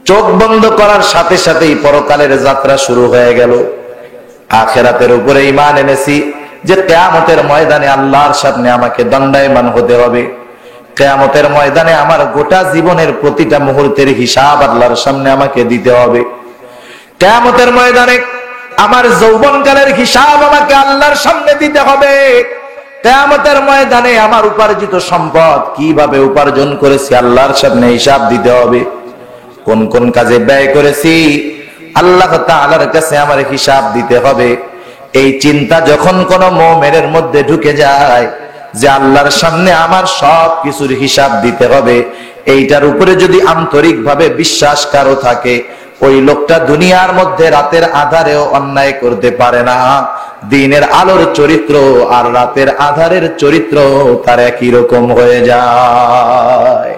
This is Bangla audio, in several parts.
চোখ বন্ধ করার সাথে সাথেই পরকালের যাত্রা শুরু হয়ে গেল। আখিরাতের উপরে ঈমান এনেছি যে কিয়ামতের ময়দানে আল্লাহর সামনে আমাকে দণ্ডায়মান হতে হবে। কিয়ামতের ময়দানে আমার গোটা জীবনের প্রতিটা মুহূর্তের হিসাব আল্লাহর সামনে আমাকে দিতে হবে। কিয়ামতের ময়দানে আমার যৌবনকালের হিসাব আমাকে আল্লাহর সামনে দিতে হবে। কিয়ামতের ময়দানে আমার উপার্জিত সম্পদ কিভাবে উপার্জন করেছি আল্লাহর সামনে হিসাব দিতে হবে। কোন কোন কাজে ব্যয় করেছি আল্লাহ তাআলার কাছে আমার হিসাব দিতে হবে। এই চিন্তা যখন কোন মুমিনের মধ্যে ঢুকে যায় যে আল্লাহর সামনে আমার সব কিছুর হিসাব দিতে হবে, এইটার উপরে যদি আন্তরিকভাবে বিশ্বাস কারো থাকে, ওই লোকটা দুনিয়ার মধ্যে রাতের আধারেও অন্যায় করতে পারে না। দিনের আলোর চরিত্র আর রাতের আধারের চরিত্র তার একই রকম হয়ে যায়।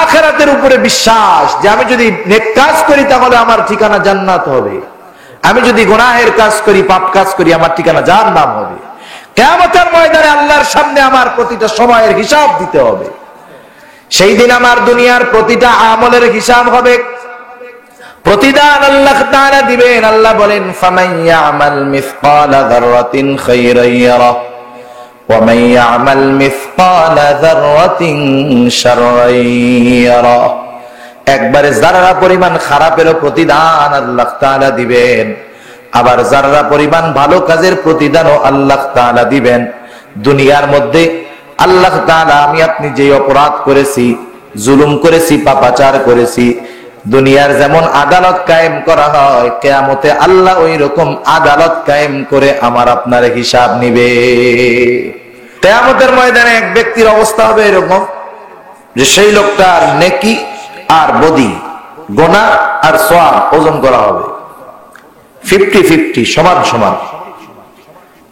আখিরাতের উপরে বিশ্বাস যে আমি যদি নেক কাজ করি তাহলে আমার ঠিকানা জান্নাত হবে, আমি যদি গুনাহের কাজ করি, পাপ কাজ করি, আমার ঠিকানা জাহান্নাম হবে। কিয়ামতের ময়দানে আল্লাহর সামনে আমার প্রতিটা সময়ের হিসাব দিতে হবে। সেই দিন আমার দুনিয়ার প্রতিটা আমলের হিসাব হবে, প্রতিদান আল্লাহ তাআলা দিবেন। আল্লাহ বলেন ফামান ইয়ামাল মিসকালা যাররাতিন খায়রান ইয়ারাহ ওয়া মান ইয়ামাল মিসকালা যাররাতিন শাররান ইয়ারাহ। একবারে যারা পরিমাণ খারাপেরও প্রতিদান আল্লাহ তাআলা দিবেন, আবার যারা পরিমাণ ভালো কাজের প্রতিদানও আল্লাহ তাআলা দিবেন। দুনিয়ার মধ্যে আল্লাহ তাআলা আমি আপনি যে অপরাধ করেছি, জুলুম করেছি, পাপাচার করেছি, দুনিয়ার যেমন আদালত কায়েম করা হয়, কিয়ামতে আল্লাহ ওই রকম আদালত কায়েম করে আমার আপনার হিসাব নিবে। কিয়ামতের ময়দানে এক ব্যক্তির অবস্থা হবে এরকম যে সেই লোকটার নেকি আর বদি, গুনাহ আর সওয়াব ওজন করা হবে 50-50, সমান সমান।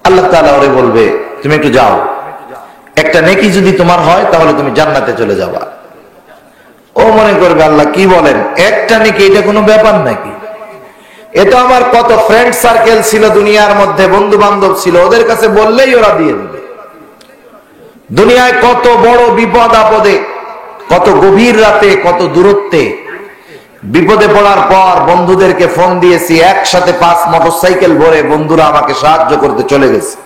আল্লাহ তাআলা ওরে বলবে তুমি একটু যাও, একটা নেকি যদি তোমার হয় তাহলে তুমি জান্নাতে চলে যাবা। ও মনে করবে আল্লাহ কি বলেন, একটা নেকি, এটা কোনো ব্যাপার নাকি? এটা আমার কত ফ্রেন্ড সার্কেল ছিল দুনিয়ার মধ্যে, বন্ধু বান্ধব ছিল, ওদের কাছে বললেই ওরা দিয়ে দিবে। দুনিয়ায় কত বড় বিপদ আপদে, কত গভীর রাতে, কত দূরত্বে বিপদে পড়ার পর বন্ধুদেরকে ফোন দিয়েছি, একসাথে 5 মোটরসাইকেল ভরে বন্ধুরা আমাকে সাহায্য করতে চলে গেছে।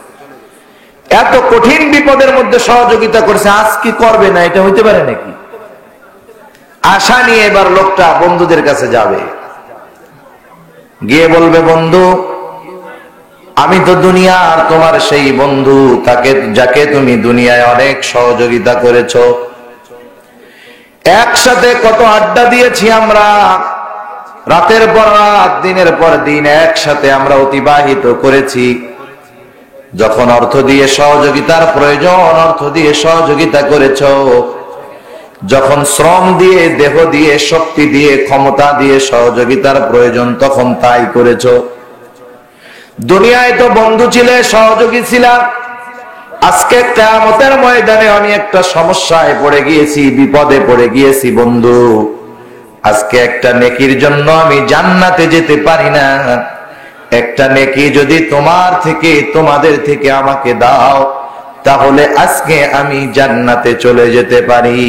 এত কঠিন বিপদের মধ্যে সহযোগিতা করেছে, আজ কি করবে না? এটা হইতে পারে নাকি? আশা নিয়ে এবার লোকটা বন্ধুদের কাছে যাবে, গিয়ে বলবে বন্ধু আমি তো দুনিয়ার তোমার সেই বন্ধু, যাকে তুমি দুনিয়ায় অনেক সহযোগিতা করেছো, একসাথে কত আড্ডা দিয়েছি আমরা, রাতের পর রাত, দিনের পর দিন একসাথে আমরা অতিবাহিত করেছি। যখন অর্থ দিয়ে সহযোগিতার প্রয়োজন অর্থ দিয়ে সহযোগিতা করেছো, যখন শ্রম দিয়ে, দেহ দিয়ে, শক্তি দিয়ে, ক্ষমতা দিয়ে সহযোগিতার প্রয়োজন তখন তাই করেছো। দুনিয়ায় তো বন্ধু ছিলে, সহযোগী ছিলাম, আজকে কিয়ামতের ময়দানে আমি একটা সমস্যায় পড়ে গিয়েছি, বিপদে পড়ে গিয়েছি বন্ধু, আজকে একটা নেকির জন্য আমি জান্নাতে যেতে পারি না। একটা নেকি যদি তোমার থেকে, তোমাদের থেকে আমাকে দাও, তাহলে আজকে আমি জান্নাতে চলে যেতে পারি।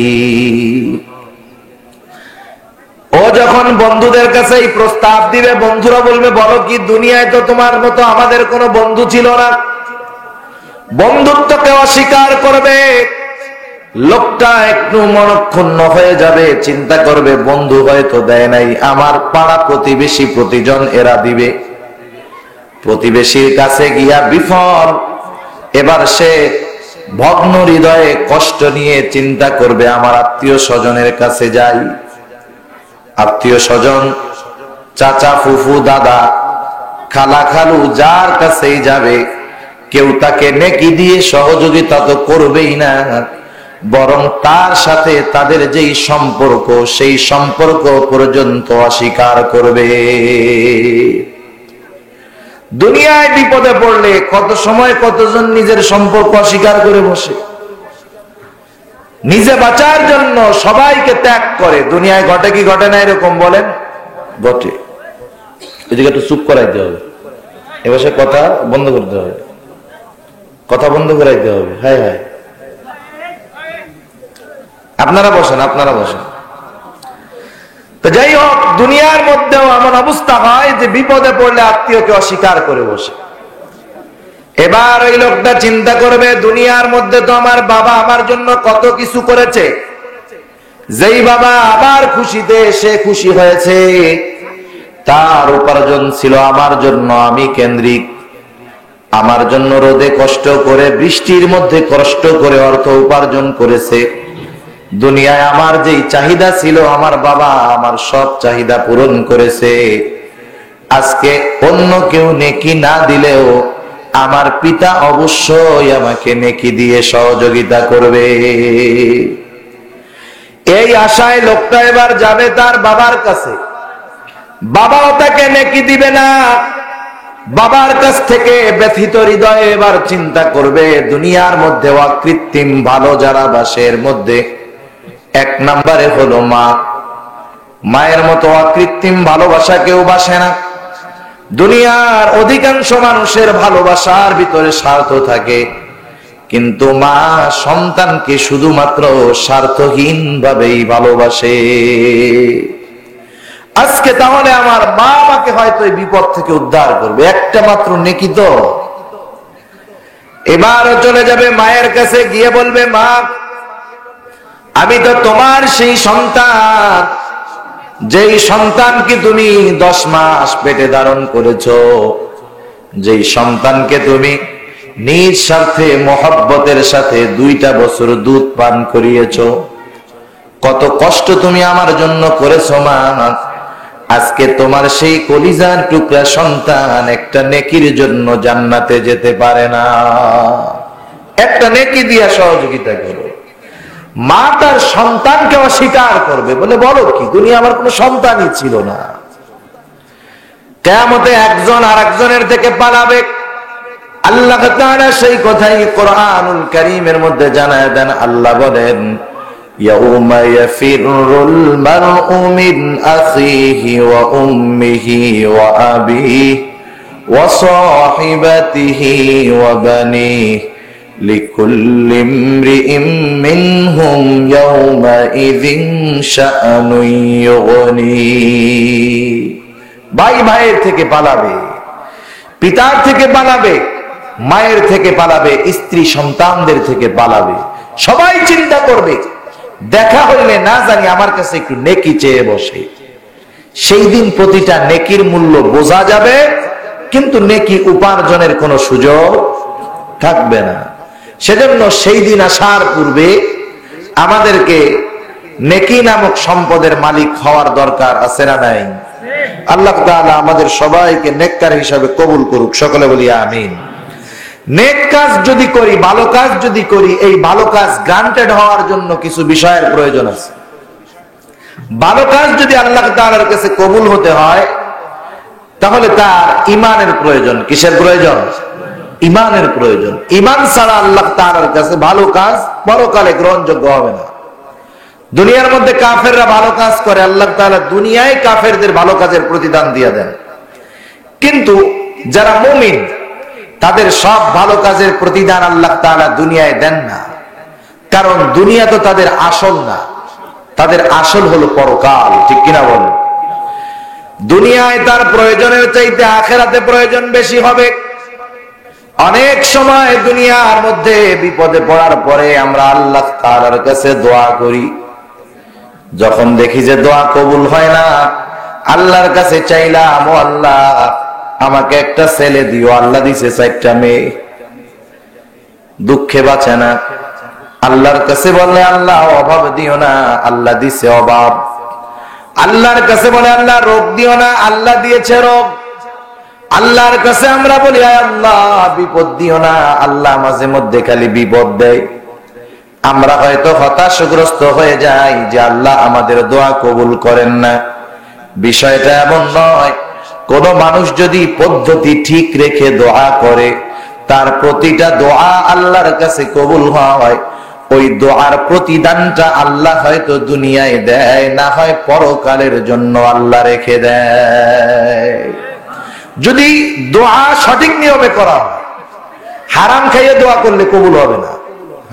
ও যখন বন্ধুদের কাছে এই প্রস্তাব দিবে, বন্ধুরা বলবে বলো কি, দুনিয়ায় তো তোমার মতো আমাদের কোনো বন্ধু ছিল না, বন্ধুত্বকে অস্বীকার করবে। লোকটা একটু মনক্ষুণ্ণ হয়ে যাবে, চিন্তা করবে বন্ধু হয়তো দেয় নাই, আমার পাড়া প্রতিবেশী প্রতিজন এরা দিবে। প্রতিবেশীর কাছে গিয়া বিফল। এবার সে ভগ্ন হৃদয়ে কষ্ট নিয়ে চিন্তা করবে আমার আত্মীয় স্বজনের কাছে যাই। আত্মীয় স্বজন, চাচা, ফুফু, দাদা, খালা, খালু, যার কাছেই যাবে, কেউ তাকে নেকি দিয়ে সহযোগিতা তো করবেই না, বরং তার সাথে তাদের যেই সম্পর্ক সেই সম্পর্ক পর্যন্ত অস্বীকার করবে। দুনিয়ায় বিপদে পড়লে কত সময় কতজন নিজের সম্পর্ক অস্বীকার করে বসে, নিজে বাঁচার জন্য সবাইকে ত্যাগ করে। দুনিয়ায় ঘটে কি ঘটে না এরকম বলেন? ঘটে। এদিকে একটু চুপ করাইতে হবে, এবার সে কথা বন্ধ করতে হবে, কথা বন্ধ করাইতে হবে। হায় হায়, আপনারা বসেন, আপনারা বসেন। তো তো যাই হোক, দুনিয়ার মধ্যেও এমন অবস্থা হয় যে বিপদে পড়লে আত্মীয়কে অস্বীকার করে বসে। এবার ওই লোকটা চিন্তা করবে, দুনিয়ার মধ্যে তো আমার বাবা আমার জন্য কত কিছু করেছে, যেই বাবা আবার খুশিতে সে খুশি হয়েছে, তার উপার্জন ছিল আমার জন্য আমি কেন্দ্রিক, আমার জন্য রোদে কষ্ট করে বৃষ্টির মধ্যে কষ্ট করে অর্থ উপার্জন করেছে। দুনিয়ায় আমার যেই চাহিদা ছিল আমার বাবা আমার সব চাহিদা পূরণ করেছে। আজকে অন্য কেউ নেকি না দিলেও আমার পিতা অবশ্যই আমাকে নেকি দিয়ে সহযোগিতা করবে। এই আশায় লোকটা এবার যাবে তার বাবার কাছে। বাবাও তাকে নেকি দিবে না। বাবার কাছ থেকে ব্যথিত হৃদয়ে এবার চিন্তা করবে, দুনিয়ার মধ্যে অকৃত্রিম ভালো যারা বাসে এর মধ্যে এক নম্বরে হলো মা। মায়ের মতো অকৃত্রিম ভালোবাসা কেউ বাসে না। দুনিয়ার অধিকাংশ মানুষের ভালোবাসার ভিতরে স্বার্থ থাকে, কিন্তু মা সন্তানকে শুধুমাত্র স্বার্থহীন ভাবেই ভালোবাসে। আজকে তাহলে আমার মা আমাকে হয়তো এই বিপদ থেকে উদ্ধার করবে, একটা মাত্র নেকি তো। এবারও চলে যাবে মায়ের কাছে, গিয়ে বলবে, মা আমি তো তোমার সেই সন্তান, যেই সন্তানকে তুমি 10 মাস পেটে ধারণ করেছো, যেই সন্তানকে তুমি নিজ স্বার্থে মহব্বতের সাথে 2টা বছর দুধ পান করিয়েছো, কত কষ্ট তুমি আমার জন্য করেছো মা। আজকে তোমার সেই কলিজার টুকরা সন্তান একটা নেকির জন্য জান্নাতে যেতে পারে না, একটা নেকি দিয়া সহযোগিতা করো। মা তার সন্তানকে অস্বীকার করবে, বলে বলো কি, দুনিয়া আমার কোনো সন্তানই ছিল না। কিয়ামতে একজন আরেকজনের থেকে পালাবে। আল্লাহ তাআলা সেই কথাই কোরআনুল কারীমের মধ্যে জানায় দেন। আল্লাহ বলেন, ইয়াউমা ইয়াফিরুল মারউ মিন আখিহি ওয়া উম্মিহি ওয়া আবিহি ওয়া সাহিবাতিহি ওয়া বানিহি লিকুল্লি ইমরিইম মিনহুম ইয়াউমাইযিন শাআনুন ইউগনি। ভাই ভাইয়ের থেকে পালাবে, পিতার থেকে পালাবে, মায়ের থেকে পালাবে, স্ত্রী সন্তানদের থেকে পালাবে। সবাই চিন্তা করবে, দেখা হইলে না জানি আমার কাছে একটু নেকি চেয়ে বসে। সেই দিন প্রতিটা নেকির মূল্য বোঝা যাবে, কিন্তু নেকি উপার্জনের কোনো সুযোগ থাকবে না। সেজন্য সেই দিন আসার পূর্বে আমাদেরকে নেকি নামক সম্পদের মালিক হওয়ার দরকার আছে না নাই? আল্লাহ তাআলা আমাদের সবাইকে নেককার হিসাবে কবুল করুক, সকলে বলি আমিন। নেক কাজ যদি করি, ভালো কাজ যদি করি, এই ভালো কাজ গ্রান্টেড হওয়ার জন্য কিছু বিষয়ের প্রয়োজন আছে। ভালো কাজ যদি আল্লাহ তাআলার কাছে কবুল হতে হয়, তাহলে তার ঈমানের প্রয়োজন। কিসের প্রয়োজন? ঈমানের প্রয়োজন। ঈমান ছাড়া আল্লাহ তাআলার কাছে ভালো কাজ পরকালে গ্রহণযোগ্য হবে না। দুনিয়ার মধ্যে কাফেররা ভালো কাজ করে, আল্লাহ তাআলা দুনিয়ায় কাফেরদের ভালো কাজের প্রতিদান দিয়ে দেন। কিন্তু যারা মুমিন, তাদের সব ভালো কাজের প্রতিদান আল্লাহ তাআলা দুনিয়ায় দেন না। কারণ দুনিয়া তো তাদের আসল না, তাদের আসল হলো পরকাল। ঠিক কিনা বলেন? দুনিয়ায় তার প্রয়োজনের চাইতে আখিরাতে প্রয়োজন বেশি হবে। অনেক সময় দুনিয়ার মধ্যে বিপদে পড়ার পরে আমরা আল্লাহ তাআলার কাছে দোয়া করি, যখন দেখি যে দোয়া কবুল হয় না, আল্লাহর কাছে চাইলাম, ও আল্লাহ আমাকে একটা ছেলে দিও, আল্লাহ দিছে 4টা মেয়ে, দুঃখে বাঁচে না। আল্লাহর কাছে বলে, আল্লাহ অভাব দিও না, আল্লাহ দিছে অভাব। আল্লাহর কাছে বলে, আল্লাহ রোগ দিও না, আল্লাহ দিয়েছে রোগ। আল্লাহর কাছে আমরা বলি, আল্লাহ বিপদ দিও না, আল্লাহ মাঝে মধ্যে খালি বিপদ দেয়। আমরা হয়তো হতাশাগ্রস্ত হয়ে যাই যে আল্লাহ আমাদের দোয়া কবুল করেন না। বিষয়টা এমন নয়। কোন মানুষ যদি পদ্ধতি ঠিক রেখে দোয়া করে, তার প্রতিটা দোয়া আল্লাহর কাছে কবুল হয়। ওই দোয়ার প্রতিদানটা আল্লাহ হয়তো দুনিয়ায় দেয় না, হয় পরকালের জন্য আল্লাহ রেখে দেয়। যদি দোয়া সঠিক নিয়মে করা হয়, হারাম খাইয়ে দোয়া করলে কবুল হবে না।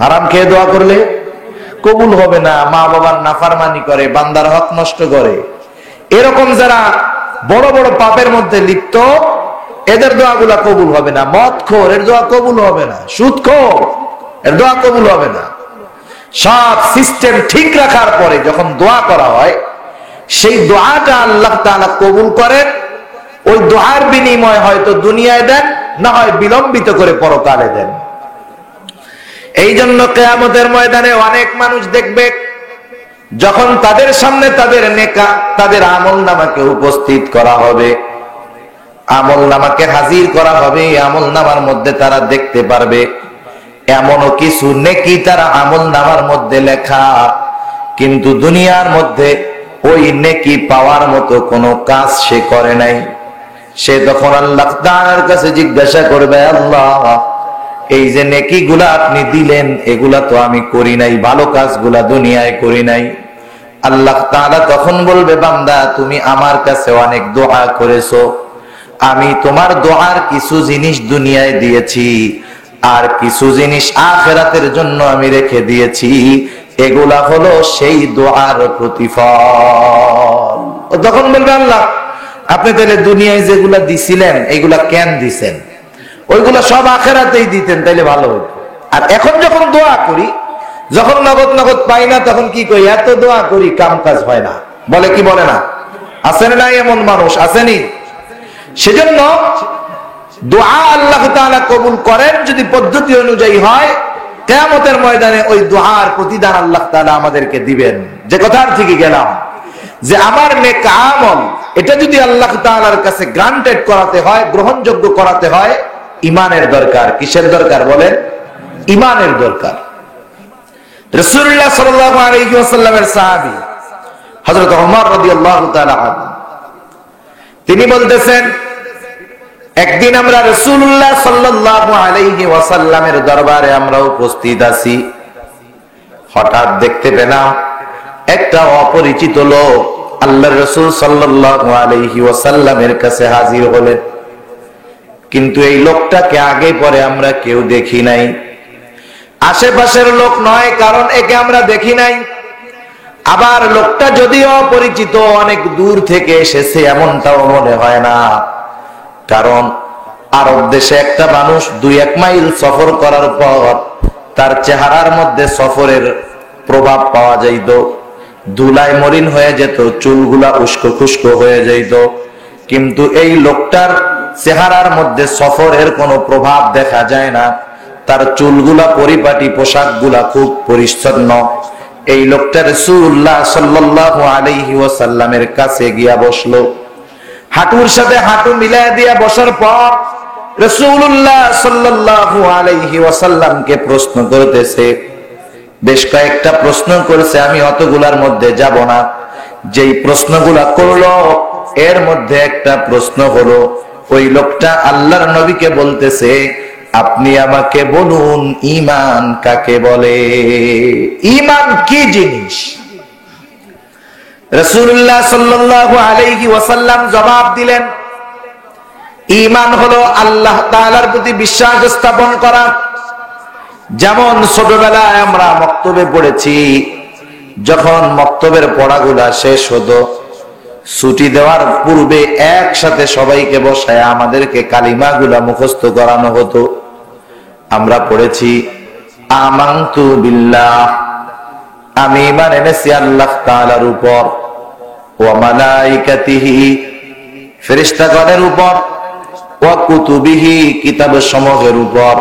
হারাম খেয়ে দোয়া করলে কবুল হবে না। মা বাবার নাফরমানি করে, বান্দার হক নষ্ট করে, এরকম যারা বড় বড় পাপের মধ্যে লিপ্ত, এদের দোয়াগুলা কবুল হবে না। মদখোর, এর দোয়া কবুল হবে না। সুদখোর, এর দোয়া কবুল হবে না। সব সিস্টেম ঠিক রাখার পরে যখন দোয়া করা হয়, সেই দোয়াটা আল্লাহ তাআলা কবুল করেন। ওই দোয়ার বিনিময় হয়তো দুনিয়ায় দেন, না হয় বিলম্বিত করে পরকালে দেন। এই জন্য কিয়ামতের ময়দানে অনেক মানুষ দেখবে, যখন তাদের সামনে তাদের নেকা, তাদের আমল নামাকে উপস্থিত করা হবে, আমল নামাকে হাজির করা হবে, আমল নামার মধ্যে তারা দেখতে পারবে এমনও কিছু নেকি তারা আমল নামার মধ্যে লেখা, কিন্তু দুনিয়ার মধ্যে ওই নেকি পাওয়ার মতো কোনো কাজ সে করে নাই। সে তখন আল্লাহ তাআলার কাছে জিজ্ঞাসা করবে, আল্লাহ, এই যে নেকি গুলা আপনি দিলেন, এগুলা তো আমি করি নাই, ভালো কাজগুলা দুনিয়ায় করি নাই। আল্লাহ তাআলা তখন বলবে, বান্দা, তুমি আমার কাছে অনেক দোয়া করেছো, আমি তোমার দোয়ার কিছু জিনিস দুনিয়ায় দিয়েছি, আর কিছু জিনিস আখিরাতের জন্য আমি রেখে দিয়েছি। এগুলা হলো সেই দোয়ার প্রতিফল। তখন বলবে, আল্লাহ, আপনি তাহলে দুনিয়ায় যেগুলা দিছিলেন এগুলা কেন দিছেন? ওইগুলা সব আখিরাতেই দিতেন, তাইলে ভালো হতো। আর এখন যখন দোয়া করি, যখন নগদ নগদ পাই না, তখন কি করি? এত দোয়া করি, কাম কাজ হয় না। বলে কি বলে না? আছেন না এমন মানুষ? আসেনি? সেজন্য দোয়া আল্লাহ তাআলা কবুল করেন যদি পদ্ধতি অনুযায়ী হয়। কিয়ামতের ময়দানে ওই দোয়ার প্রতিদান আল্লাহ তাআলা আমাদেরকে দিবেন। যে কথার থেকে গেলাম, যে আমার নেক আমল, এটা যদি আল্লাহ তাআলার কাছে গ্রান্টেড করাতে হয়, গ্রহণযোগ্য করাতে হয়, ঈমানের দরকার। কিসের দরকার বলেন? ঈমানের দরকার। রাসূলুল্লাহ সাল্লাল্লাহু আলাইহি ওয়াসাল্লামের সাহাবী হযরত ওমর রাদিয়াল্লাহু তাআলা আনহু, তিনি বলতেছেন, একদিন আমরা রাসূলুল্লাহ সাল্লাল্লাহু আলাইহি ওয়াসাল্লামের দরবারে আমরা উপস্থিত আছি। হঠাৎ দেখতে পেলাম একটা অপরিচিত লোক আল্লাহর রাসূল সাল্লাল্লাহু আলাইহি ওয়াসাল্লামের কাছে হাজির হলেন। কিন্তু এই লোকটাকে আগে পরে আমরা কেউ দেখি নাই। আশেপাশের লোক নয়, কারণ একে আমরা দেখি নাই। আবার লোকটা যদিও অপরিচিত, অনেক দূর থেকে এসেছে এমনটাও মনে হয় না, কারণ আরব দেশে একটা মানুষ 2-1 মাইল সফর করার পর তার চেহারার মধ্যে সফরের প্রভাব পাওয়া যাইত। ধুলায় মলিন হয়ে যেত, চুলগুলা উস্কো খুস্কো হয়ে যাইত। কিন্তু এই লোকটার চেহারার মধ্যে সফরের কোনো প্রভাব দেখা যায় না। তার চুলগুলা পরিপাটি, পোশাকগুলা খুব পরিচ্ছন্ন। এই লোকটা রাসূলুল্লাহ সাল্লাল্লাহু আলাইহি ওয়াসাল্লামের কাছে গিয়া বসলো। হাঁটুর সাথে হাঁটু মিলায় দিয়া বসার পর রাসূলুল্লাহ সাল্লাল্লাহু আলাইহি ওয়াসাল্লামকে প্রশ্ন করতেছে। বেশ কয়েকটা প্রশ্ন করেছে, আমি অতগুলার মধ্যে যাব না। যেই প্রশ্নগুলা করলো এর মধ্যে একটা প্রশ্ন হলো, ওই লোকটা আল্লাহর নবীকে বলতেছে, আপনি আমাকে বলুন ঈমান কাকে বলে? ঈমান কি জিনিস? রাসূলুল্লাহ সাল্লাল্লাহু আলাইহি ওয়াসাল্লাম জবাব দিলেন, ঈমান হলো আল্লাহ তাআলার প্রতি বিশ্বাস স্থাপন করা। যেমন ছোটবেলায় আমরা মক্তবে পড়েছি, যখন মক্তবের পড়াগুলা শেষ হতো, ছুটি দেওয়ার পূর্বে একসাথে সবাইকে বসায় আমাদেরকে কালিমাগুলা মুখস্থ করানো হতো। আমরা পড়েছি, আমানতু বিল্লাহ, আমি ঈমান এনেছি আল্লাহ তাআলার উপর, ওয়া মালাইকাতিহি, ফেরেশতাগণের উপর, ওয়া কুতুবিহি, কিতাবসমূহের উপর,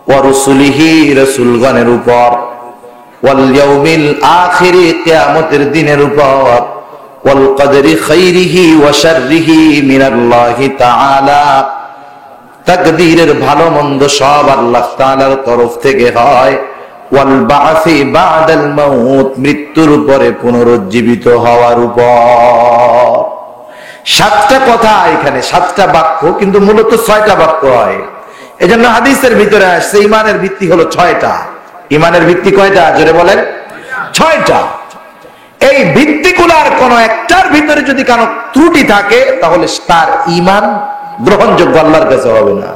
ওয়া রুসুলিহি, রাসূলগণের উপর, ওয়াল ইয়াউমিল আখির, কিয়ামতের দিনের উপর, ওয়াল কদরি খাইরিহি ওয়া শাররিহি মিনাল্লাহি তাআলা, তাকদীরের ভালো মন্দ সব আল্লাহ তাআলার তরফ থেকে হয়, ওয়াল বা'সি বা'দাল মাউত, মৃত্যুর পরে পুনরুজ্জীবিত হওয়ার উপর। 7টা কথা এখানে, 7টা বাক্য, কিন্তু মূলত 6টা বাক্য হয়। এজন্য হাদিসের ভিতরে আসছে ঈমানের ভিত্তি হলো 6টা। ঈমানের ভিত্তি কয়টা? জোরে বলেন। 6টা। এই ভিত্তিগুলার কোন একটার ভিতরে যদি কোনো ত্রুটি থাকে, তাহলে তার ঈমান গ্রহণযোগ্য আল্লাহর কাছে হবে না।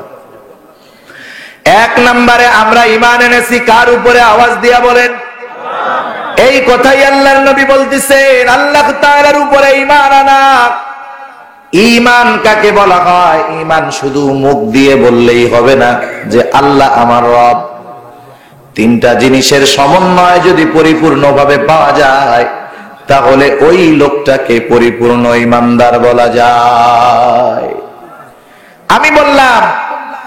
1 নম্বরে আমরা ঈমান এনেছি কার উপরে? আওয়াজ দিয়া বলেন। এই কথাই আল্লাহর নবী বলতেছেন, আল্লাহ তাআলার উপরে ঈমান আনা। ঈমান কাকে বলা হয়? ঈমান শুধু মুখ দিয়ে বললেই হবে না যে আল্লাহ আমার রব। তিনটা জিনিসের সমন্বয় যদি পরিপূর্ণভাবে পাওয়া যায়, তাহলে ওই লোকটাকে পরিপূর্ণ ঈমানদার বলা যায়। আমি বললাম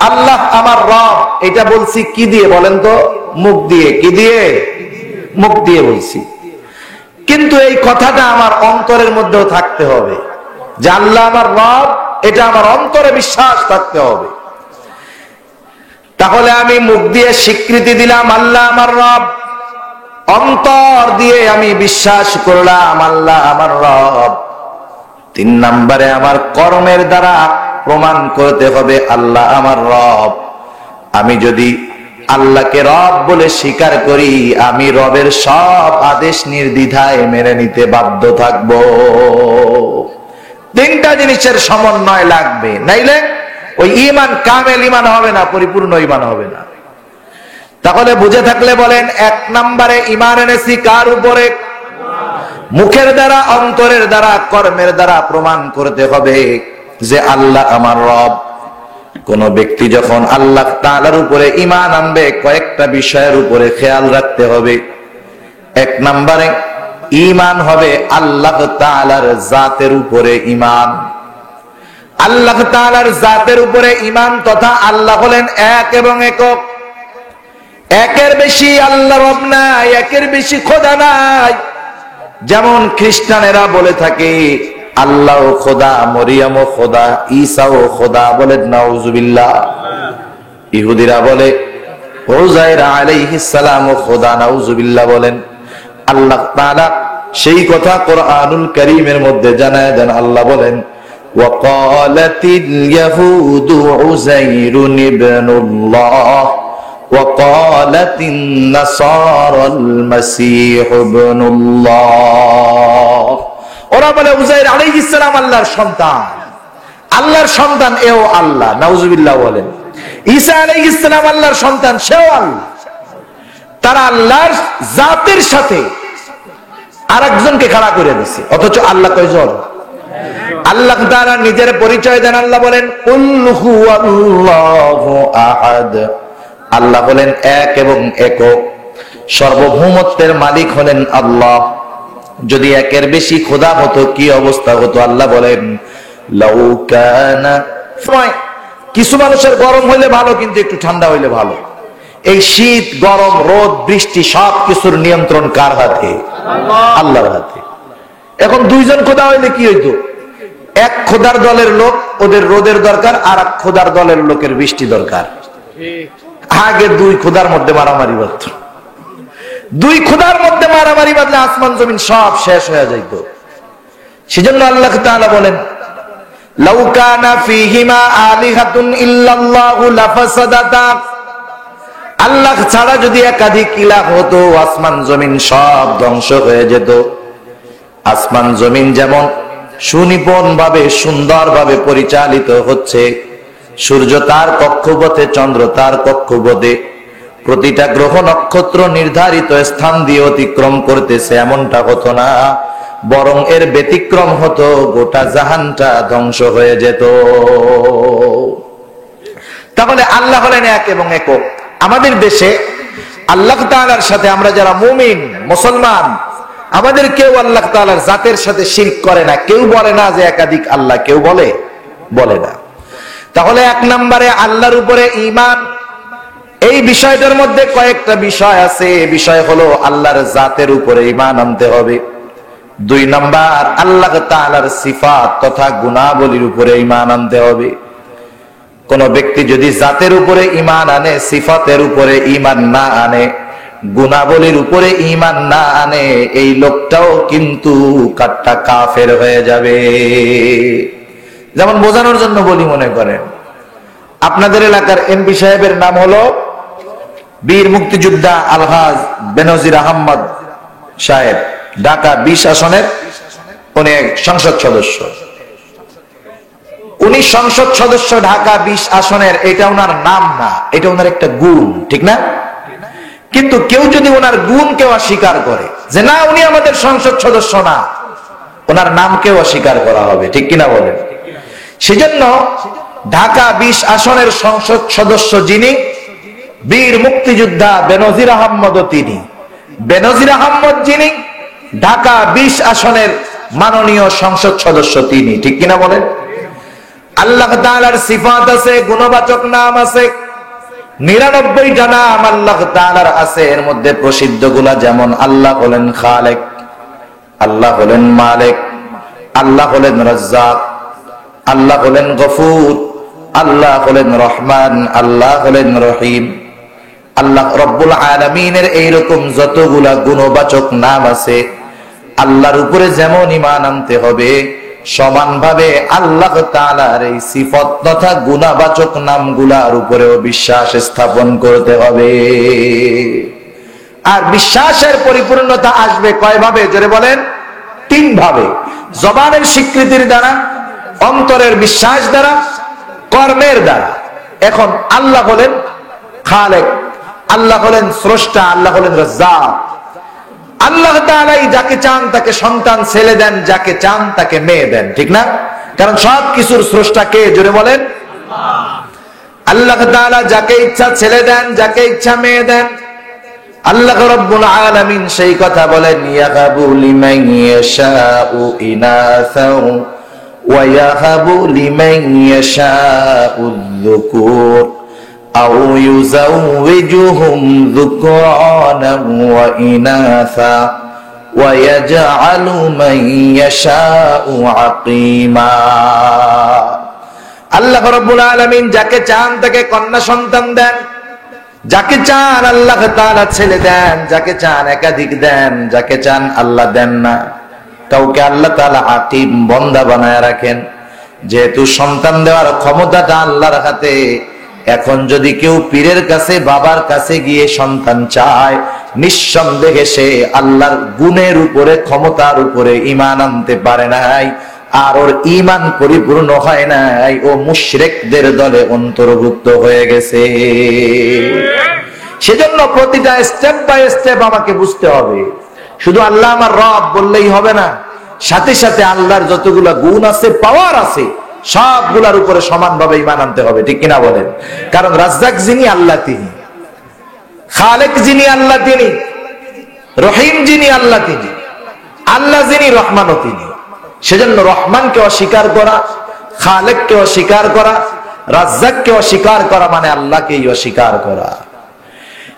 আল্লাহ আমার রব, এটা বলছি কি দিয়ে বলেন তো? মুখ দিয়ে। কি দিয়ে? মুখ দিয়ে বলছি। কিন্তু এই কথাটা আমার অন্তরের মধ্যেও থাকতে হবে যে আল্লাহ আমার রব, এটা আমার অন্তরে বিশ্বাস থাকতে হবে। তাহলে আমি মুখ দিয়ে স্বীকৃতি দিলাম আল্লাহ আমার রব, অন্তর দিয়ে আমি বিশ্বাস করলাম আল্লাহ আমার রব। 3 নম্বরে আমার কর্মের দ্বারা প্রমাণ করতে হবে আল্লাহ আমার রব। আমি যদি আল্লাহকে রব বলে স্বীকার করি, আমি রবের সব আদেশ নির্দ্বিধায় মেনে নিতে বাধ্য থাকব। 3টা জিনিসের সমন্বয় লাগবে, নাইলে ওই ঈমান কামেল ঈমান হবে না, পরিপূর্ণ ঈমান হবে না। তাহলে বুঝে থাকলে বলেন, 1 নম্বরে ঈমান এনেছি কার উপরে? মুখের দ্বারা, অন্তরের দ্বারা, কর্মের দ্বারা প্রমাণ করতে হবে যে আল্লাহ আমার রব। কোন ব্যক্তি যখন আল্লাহ তাআলার উপরে ঈমান আনবে, কয়েকটা বিষয়ের উপরে খেয়াল রাখতে হবে। 1 নম্বরে ঈমান হবে আল্লাহ তাআলার জাতের উপরে ঈমান। আল্লাহ তাআলার জাতের উপরে ঈমান, তথা আল্লাহ হলেন এক এবং একক। একের বেশি আল্লাহ রব নাই, একের বেশি খোদা নাই। যেমন খ্রিস্টানেরা বলে থাকে আল্লাহ খোদা, মরিয়মও খোদা, ঈসাও খোদা, বলে নাউজুবিল্লাহ। ইহুদিরা বলে উযাইর আলাইহিস সালাম খোদা, নাউজুবিল্লাহ বলেন। আল্লাহ তাআলা সেই কথা কোরআনুল কারীমের মধ্যে জানায় দেন। আল্লাহ বলেন ওয়াকালাতিল ইয়াহুদু উযাইরুন ইবনুল্লাহ ওয়াকালাতিন নাসারাল মাসীহু ইবনুল্লাহ। ওরা বলে উযাইর আলাইহিস সালাম আল্লাহর সন্তান, আল্লাহর সন্তান এও আল্লাহ, নাউজুবিল্লাহ বলেন। ঈসা আলাইহিস সালাম আল্লাহর সন্তান, সেও আল্লাহ। তারা আল্লাহর জাতের সাথে আরেকজনকে খাড়া করে দিয়েছে, অথচ আল্লাহ কয়জন? আল্লাহ তাআলা নিজের পরিচয় দেন। আল্লাহ বলেন কুল হুয়াল্লাহু আহাদ। আল্লাহ বলেন এক এবং একক, সর্বভৌমত্বের মালিক হলেন আল্লাহ। যদি একের বেশি খোদা হতো কি অবস্থা হতো? আল্লাহ বলেন লাউ কানা। কিছু মানুষের গরম হইলে ভালো, কিন্তু একটু ঠান্ডা হইলে ভালো। এই শীত, গরম, রোদ, বৃষ্টি সব কিছুর নিয়ন্ত্রণ কার হাতে? আল্লাহর হাতে। এখন 2 জন খোদা হইলে কি হইতো? এক খোদার দলের লোক, ওদের রোদের দরকার, আর এক খোদার দলের লোকের বৃষ্টি দরকার। আগে 2 খোদার মধ্যে মারামারি বাঁধত। 2 খোদার মধ্যে মারামারি বাঁধলে আসমান জমিন সব শেষ হয়ে যাইত। সেজন্য আল্লাহ তাআলা বলেন লাউ কানা ফীহিমা আলিহাতুন ইল্লাল্লাহু লাফাসাদাতা। আল্লাহ ছাড়া যদি একাধিক ইলাহ হতো, আসমান জমিন সব ধ্বংস হয়ে যেত। আসমান জমিন যেমন সুনিপুণ ভাবে, সুন্দর ভাবে পরিচালিত হচ্ছে, সূর্য তার কক্ষপথে, চন্দ্র তার কক্ষপথে, প্রতিটা গ্রহ নক্ষত্র নির্ধারিত স্থান দিয়ে অতিক্রম করতেছে, এমনটা হতো না, বরং এর ব্যতিক্রম হতো, গোটা জাহানটা ধ্বংস হয়ে যেত। তাহলে আল্লাহ হলেন এক এবং একক। আমাদের দেশে আল্লাহ তাআলার সাথে আমরা যারা মুমিন, মুসলমান, আমাদের কেউ আল্লাহ তাআলার জাতের সাথে শিরক করে না। কেউ বলে না যে একাধিক আল্লাহ, কেউ বলে না। তাহলে 1 নম্বরে আল্লাহর উপরে ঈমান। এই বিষয়টার মধ্যে কয়েকটা বিষয় আছে। বিষয় হলো আল্লাহর জাতের উপরে ঈমান আনতে হবে। 2 নম্বর আল্লাহ তাআলার সিফাত তথা গুণাবলীর উপরে ঈমান আনতে হবে। কোন ব্যক্তি যদি জাতের উপরে ঈমান আনে, সিফাতের উপরে ঈমান না আনে, গুণাবলীর উপরে ঈমান না আনে, এই লোকটাও কিন্তু কাট্টা কাফের হয়ে যাবে। যেমন বোঝানোর জন্য বলি, মনে করেন আপনাদের এলাকার এমপি সাহেবের নাম হলো বীর মুক্তিযোদ্ধা আলহাজ বেনজির আহমদ সাহেব, ঢাকা 20 আসনের উনি সংসদ সদস্য। উনি সংসদ সদস্য ঢাকা 20 আসনের, এটা ওনার নাম না, এটা ওনার একটা গুণ, ঠিক না? কিন্তু কেউ যদি ওনার গুণকে অস্বীকার করে যে না উনি আমাদের সংসদ সদস্য না, ওনার নামকেও অস্বীকার করা হবে, ঠিক কিনা বলেন? সেজন্য ঢাকা 20 আসনের সংসদ সদস্য যিনি, বীর মুক্তিযোদ্ধা বেনজির আহমদও তিনি। বেনজির আহমদ যিনি ঢাকা 20 আসনের মাননীয় সংসদ সদস্য তিনি, ঠিক কিনা বলেন? আল্লাহ তাআলার সিফাত আছে, গুণবাচক নাম আছে, 99টা নাম আল্লাহ তাআলার আছে। এর মধ্যে প্রসিদ্ধ গুলা যেমন আল্লাহ হলেন খালেক, আল্লাহ হলেন মালিক, আল্লাহ হলেন রাজ্জাক, আল্লাহ হলেন গফুর, আল্লাহ হলেন রহমান, আল্লাহ হলেন রহিম। আল্লাহ রব্বুল আলামিনের এইরকম যতগুলা গুণবাচক নাম আছে, আল্লাহর উপরে যেমন ঈমান আনতে হবে, সমানভাবে আল্লাহ তাআলার এই সিফত তথা গুণবাচক নামগুলার উপরেও বিশ্বাস স্থাপন করতে হবে। আর বিশ্বাসের পরিপূর্ণতা আসবে কয়ভাবে? জোরে বলেন। 3 ভাবে। জবানের স্বীকৃতির দ্বারা, অন্তরের বিশ্বাস দ্বারা, কর্মের দ্বারা। এখন আল্লাহ হলেন খালেক, আল্লাহ হলেন স্রষ্টা, আল্লাহ হলেন রাজ্জাক। আল্লাহ তাআলাই যাকে চান তাকে সন্তান ছেলে দেন, যাকে চান তাকে মেয়ে দেন, ঠিক না? কারণ সব কিছুর স্রষ্টা কে? জোরে বলেন। আল্লাহ তাআলা যাকে ইচ্ছা ছেলে দেন, যাকে ইচ্ছা মেয়ে দেন। আল্লাহ রাব্বুল আলামিন সেই কথা বলেন, ইয়াহাবু লিমান ইয়াশাউ ইনাসাও ওয়া ইয়াহাবু লিমান ইয়াশাউ যুকুর আও ইউযাওয়িজুহুম যুকরানান ওয়া ইনাসা ওয়া ইয়াজআলু মান ইয়াশাউ আকীমা। আল্লাহ রাব্বুল আলামিন যাকে চান তাকে কন্যা সন্তান দেন, যাকে চান আল্লাহ তাআলা ছেলে দেন, যাকে চান একাধিক দেন, যাকে চান আল্লাহ দেন না। কাউকে আল্লাহ তাআলা আকিম বান্দা বানায় রাখেন। যেহেতু সন্তান দেওয়ার ক্ষমতাটা আল্লাহর হাতে, এখন যদি কেউ পীরের কাছে বাবার কাছে গিয়ে সন্তান চায়, নিঃসন্দেহে সে আল্লাহর গুণের উপরে ক্ষমতার উপরে ঈমান আনতে পারে নাই, আর ওর ঈমান পরিপূর্ণ হয় নাই, ও মুশরিকদের দলে অন্তর্ভুক্ত হয়ে গেছে। সেজন্য প্রতিটা স্টেপ বাই স্টেপ আমাকে বুঝতে হবে। শুধু আল্লাহ আমার রব বললেই হবে না, সাথে সাথে আল্লাহর যতগুলা গুণ আছে, পাওয়ার আছে, সবগুলার উপরে সমানভাবে ঈমান আনতে হবে, ঠিক কিনা বলেন? কারণ রাজ্জাক যিনি আল্লাহ তিনি, খালেক যিনি আল্লাহ তিনি, রহিম যিনি আল্লাহ তিনি, আল্লাহ যিনি রহমানও তিনি। সেজন্য রহমানকে অস্বীকার করা, খালেককে অস্বীকার করা, রাজ্জাককে অস্বীকার করা মানে আল্লাহকেই অস্বীকার করা।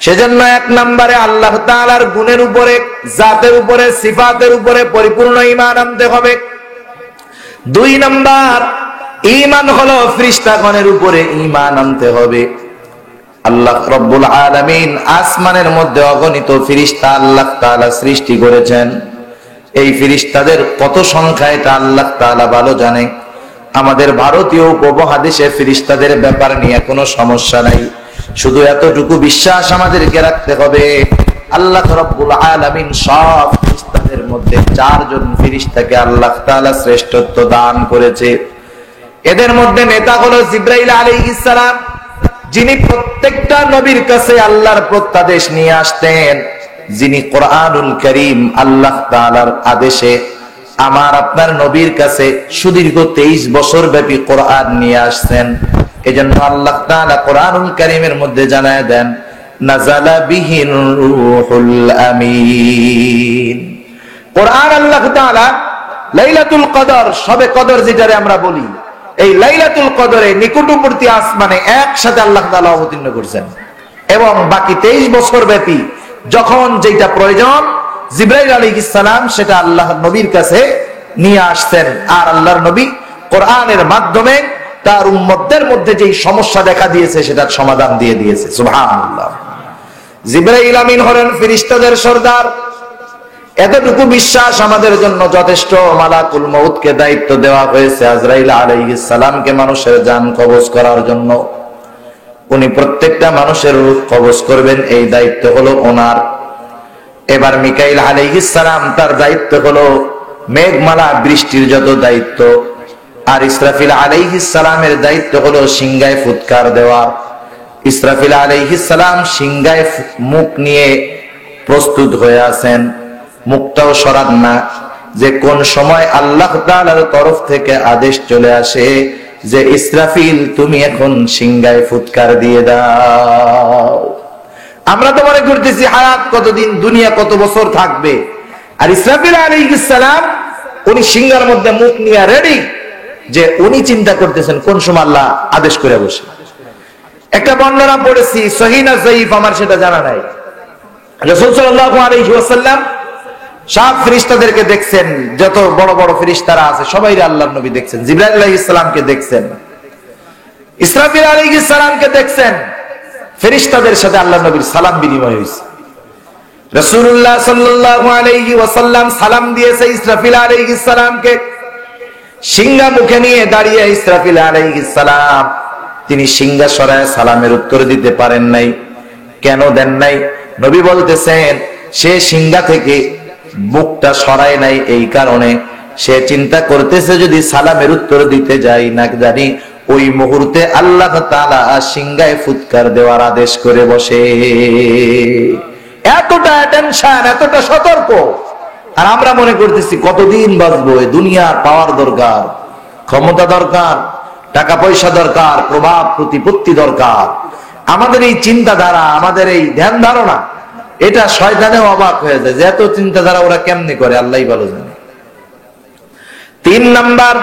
সেজন্য 1 নম্বরে আল্লাহ তাআলার গুণের উপরে, জাতের উপরে, সিফাতের উপরে পরিপূর্ণ ঈমান আনতে হবে। 2 নম্বর ঈমান হলো ফেরেশতাগণের উপরে ঈমান আনতে হবে। আল্লাহ রাব্বুল আলামিন আসমানের মধ্যে অগণিত ফেরেশতা আল্লাহ তাআলা সৃষ্টি করেছেন। এই ফেরেশতাদের কত সংখ্যা এটা আল্লাহ তাআলা ভালো জানে। আমাদের ভারতীয় উপমহাদেশে ফেরেশতাদের ব্যাপার নিয়ে কোনো সমস্যা নাই। শুধু এতটুকু বিশ্বাস আমাদেরকে রাখতে হবে, আল্লাহ রাব্বুল আলামিন সব ফেরেশতাদের মধ্যে 4 জন ফেরেশতাকে আল্লাহ তাআলা শ্রেষ্ঠত্ব দান করেছে। এদের মধ্যে নেতা হলো জিবরাইল আলাইহিস সালাম, যিনি প্রত্যেকটা নবীর কাছে আল্লাহর প্রত্যাদেশ নিয়ে আসতেন, যিনি কোরআনুল কারীম আল্লাহ তাআলার আদেশে আমার আপনার নবীর কাছে সুদীর্ঘ 23 বছর ব্যাপী কোরআন নিয়ে আসছেন। এজন্য আল্লাহ তাআলা কোরআনুল কারীমের মধ্যে জানায় দেন, নাযালা বিহির রূহুল আমিন। কোরআন আল্লাহ তাআলা লাইলাতুল কদর, শবে কদর যেটারে আমরা বলি, এই লাইলাতুল কদরে নিকটবর্তী আসমানে একসাথে আল্লাহ তাআলা অবতীর্ণ করেছেন। এবং বাকি 23 বছর ব্যাপী যখন যেটা প্রয়োজন, জিবরাইল আলাইহিস সালাম সেটা আল্লাহর নবীর কাছে নিয়ে আসছেন। আর আল্লাহর নবী কোরআনের মাধ্যমে তার উম্মতদের মধ্যে যেই সমস্যা দেখা দিয়েছে সেটার সমাধান দিয়ে দিয়েছে। সুবহানাল্লাহ। জিবরাইল আমিন হলেন ফেরেশতাদের সরদার। এতটুকু বিশ্বাস আমাদের জন্য যথেষ্ট। মালাকুল মউতকে দায়িত্ব দেওয়া হয়েছে আজরাইল আলাইহিস সালামকে মানুষের জান কবজ করার জন্য। উনি প্রত্যেকটা মানুষের রূহ কবজ করবেন, এই দায়িত্ব হলো ওনার। এবার মিকাইল আলাইহিস সালাম, তার দায়িত্ব হলো মেঘমালা বৃষ্টির যত দায়িত্ব। আর ইসরাফিল আলাইহিস সালামের দায়িত্ব হলো সিংহায় ফুৎকার দেওয়া। ইসরাফিল আলাইহিস সালাম সিংহায় মুখ নিয়ে প্রস্তুত হয়ে আছেন। মুখটাও সরান না, যে কোন সময় আল্লাহ তাআলার তরফ থেকে আদেশ চলে আসে যে ইসরাফিল তুমি এখন সিংহায় ফুৎকার দিয়ে দাও। আমরা তো মনে করতেছি হায়াত কতদিন, দুনিয়া কত বছর থাকবে, আর ইসরাফিল আলাইহিস সালাম উনি সিংহার মধ্যে মুখ নিয়ে রেডি, যে উনি চিন্তা করতেছেন কোন সময় আল্লাহ আদেশ করে বসে। একটা বর্ণনা পড়েছি, সহিহ না যায়িফ আমার সেটা জানা নাই, রাসূল সাল্লাল্লাহু আলাইহি ওয়াসাল্লাম সব ফেরেশতাদেরকে দেখছেন, যত বড় বড় ফেরেশতারা আছে সবাইরে আল্লাহর নবী দেখছেন, জিবরাইল আলাইহিস সালামকে দেখছেন, ইসরাফিল আলাইহিস সালামকে দেখছেন, ফেরেশতাদের সাথে আল্লাহর নবীর সালাম বিনিময় হয়েছে। রাসূলুল্লাহ সাল্লাল্লাহু আলাইহি ওয়াসাল্লাম সালাম দিয়েছে ইসরাফিল আলাইহিস সালামকে, সিংহা মুখে নিয়ে দাঁড়িয়ে ইসরাফিল আলাইহিস সালাম তিনি সিংহা সরায় সালামের উত্তর দিতে পারেন নাই। কেন দেন নাই? নবী বলতেছেন সে সিংহা থেকে মুখটা সরায় নাই এই কারণে সে চিন্তা করতেছে যদি সালামের উত্তর দিতে যাই না জানি ওই মুহূর্তে আল্লাহ তাআলা সিংহায় ফুৎকার দেওয়ার আদেশ করে বসে। এতটা টেনশন, এতটা সতর্ক। আর আমরা মনে করতেছি কতদিন বাঁচবো, দুনিয়ার পাওয়ার দরকার, ক্ষমতা দরকার, টাকা পয়সা দরকার, প্রভাব প্রতিপত্তি দরকার। আমাদের এই চিন্তাধারা, আমাদের এই ধ্যান ধারণা, এটা শয়তানেও অবাক হয়ে যায় যে এত চিন্তাধারা ওরা কেমনে করে, আল্লাহই ভালো জানে। 3 নাম্বার,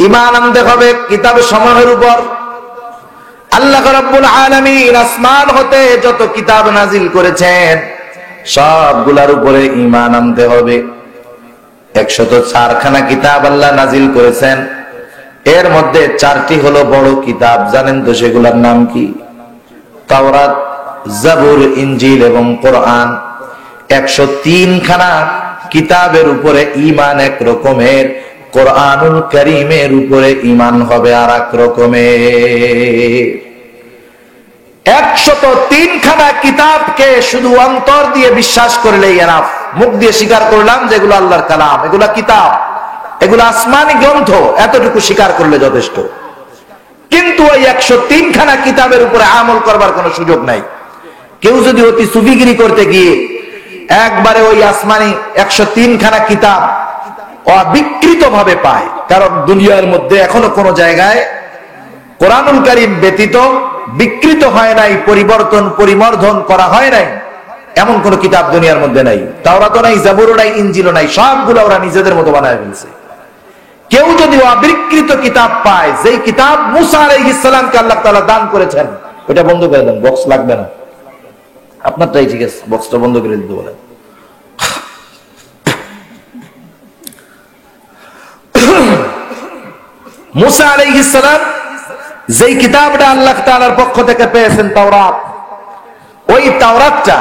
ঈমান আনতে হবে কিতাব সমূহের উপর। আল্লাহ রাব্বুল আলামিন আসমান হতে যত কিতাব নাজিল করেছেন সবগুলার উপরে ঈমান আনতে হবে। 104 খানা কিতাব আল্লাহ নাজিল করেছেন, এর মধ্যে 4টি হলো বড় কিতাব। জানেন তো সেগুলোর নাম কি? তাওরাত, জাবুর, ইনজিল এবং কোরআন। 103 খানা কিতাবের উপরে ঈমান এক রকমের, কোরআনুল কারীমের উপরে ঈমান হবে আর এক রকমের। 103 খানা কিতাবকে শুধু অন্তর দিয়ে বিশ্বাস করলেই এনাফ। মুখ দিয়ে স্বীকার করলাম যেগুলো আল্লাহর কালাম, এগুলা কিতাব, এগুলো আসমানি গ্রন্থ, এতটুকু স্বীকার করলে যথেষ্ট। কিন্তু ওই 103 খানা কিতাবের উপরে আমল করবার কোনো সুযোগ নাই। কেউ যদি অতি সুফিগিরি করতে গিয়ে একবারে ওই আসমানি 103 খানা কিতাব অবিকৃত ভাবে পায়, কারণ দুনিয়ার মধ্যে এখনো কোন জায়গায় কোরআনুল কারীম ব্যতীত বিকৃত হয় নাই, পরিবর্তন পরিমর্ধন করা হয় নাই, এমন কোন কিতাব দুনিয়ার মধ্যে নাই। তাওরাতও নাই, জাবুরও নাই, ইনজিলও নাই, সবগুলো ওরা নিজেদের মতো বানায় ফেলছে। কেউ যদি অবিকৃত কিতাব পায়, যেই কিতাব মুসা আলাইহিস সালামকে আল্লাহ তাআলা দান করেছেন, ওটা বন্ধ করে দেন, বক্স লাগবে না, আপনারটাই ঠিক আছে, বক্সটা বন্ধ করে দিতে বলেন। মুসা আলাইহিস সালাম যেই কিতাবটা আল্লাহ তাআলার পক্ষ থেকে পেয়েছেন, তাওরাত, ওই তাওরাতটা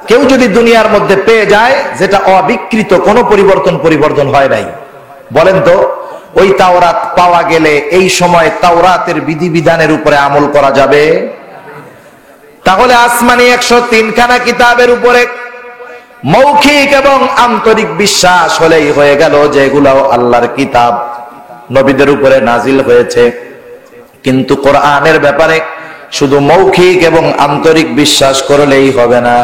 কেউ যদি দুনিয়ার মধ্যে পেয়ে যায় যেটা অবিকৃত, কোনো পরিবর্তন হয় নাই, বলেন তো ওই তাওরাত পাওয়া গেলে এই সময় তাওরাতের বিধিবিধানের উপরে আমল করা যাবে? তাহলে আসমানি 103 খানা কিতাবের উপরে মৌখিক এবং আন্তরিক বিশ্বাস হলেই হয়ে গেল যে এগুলো আল্লাহর কিতাব, নবীদের উপরে নাজিল হয়েছে। কিন্তু কোরআনের ব্যাপারে শুধু মৌখিক এবং আন্তরিক বিশ্বাস করলেই হবে না,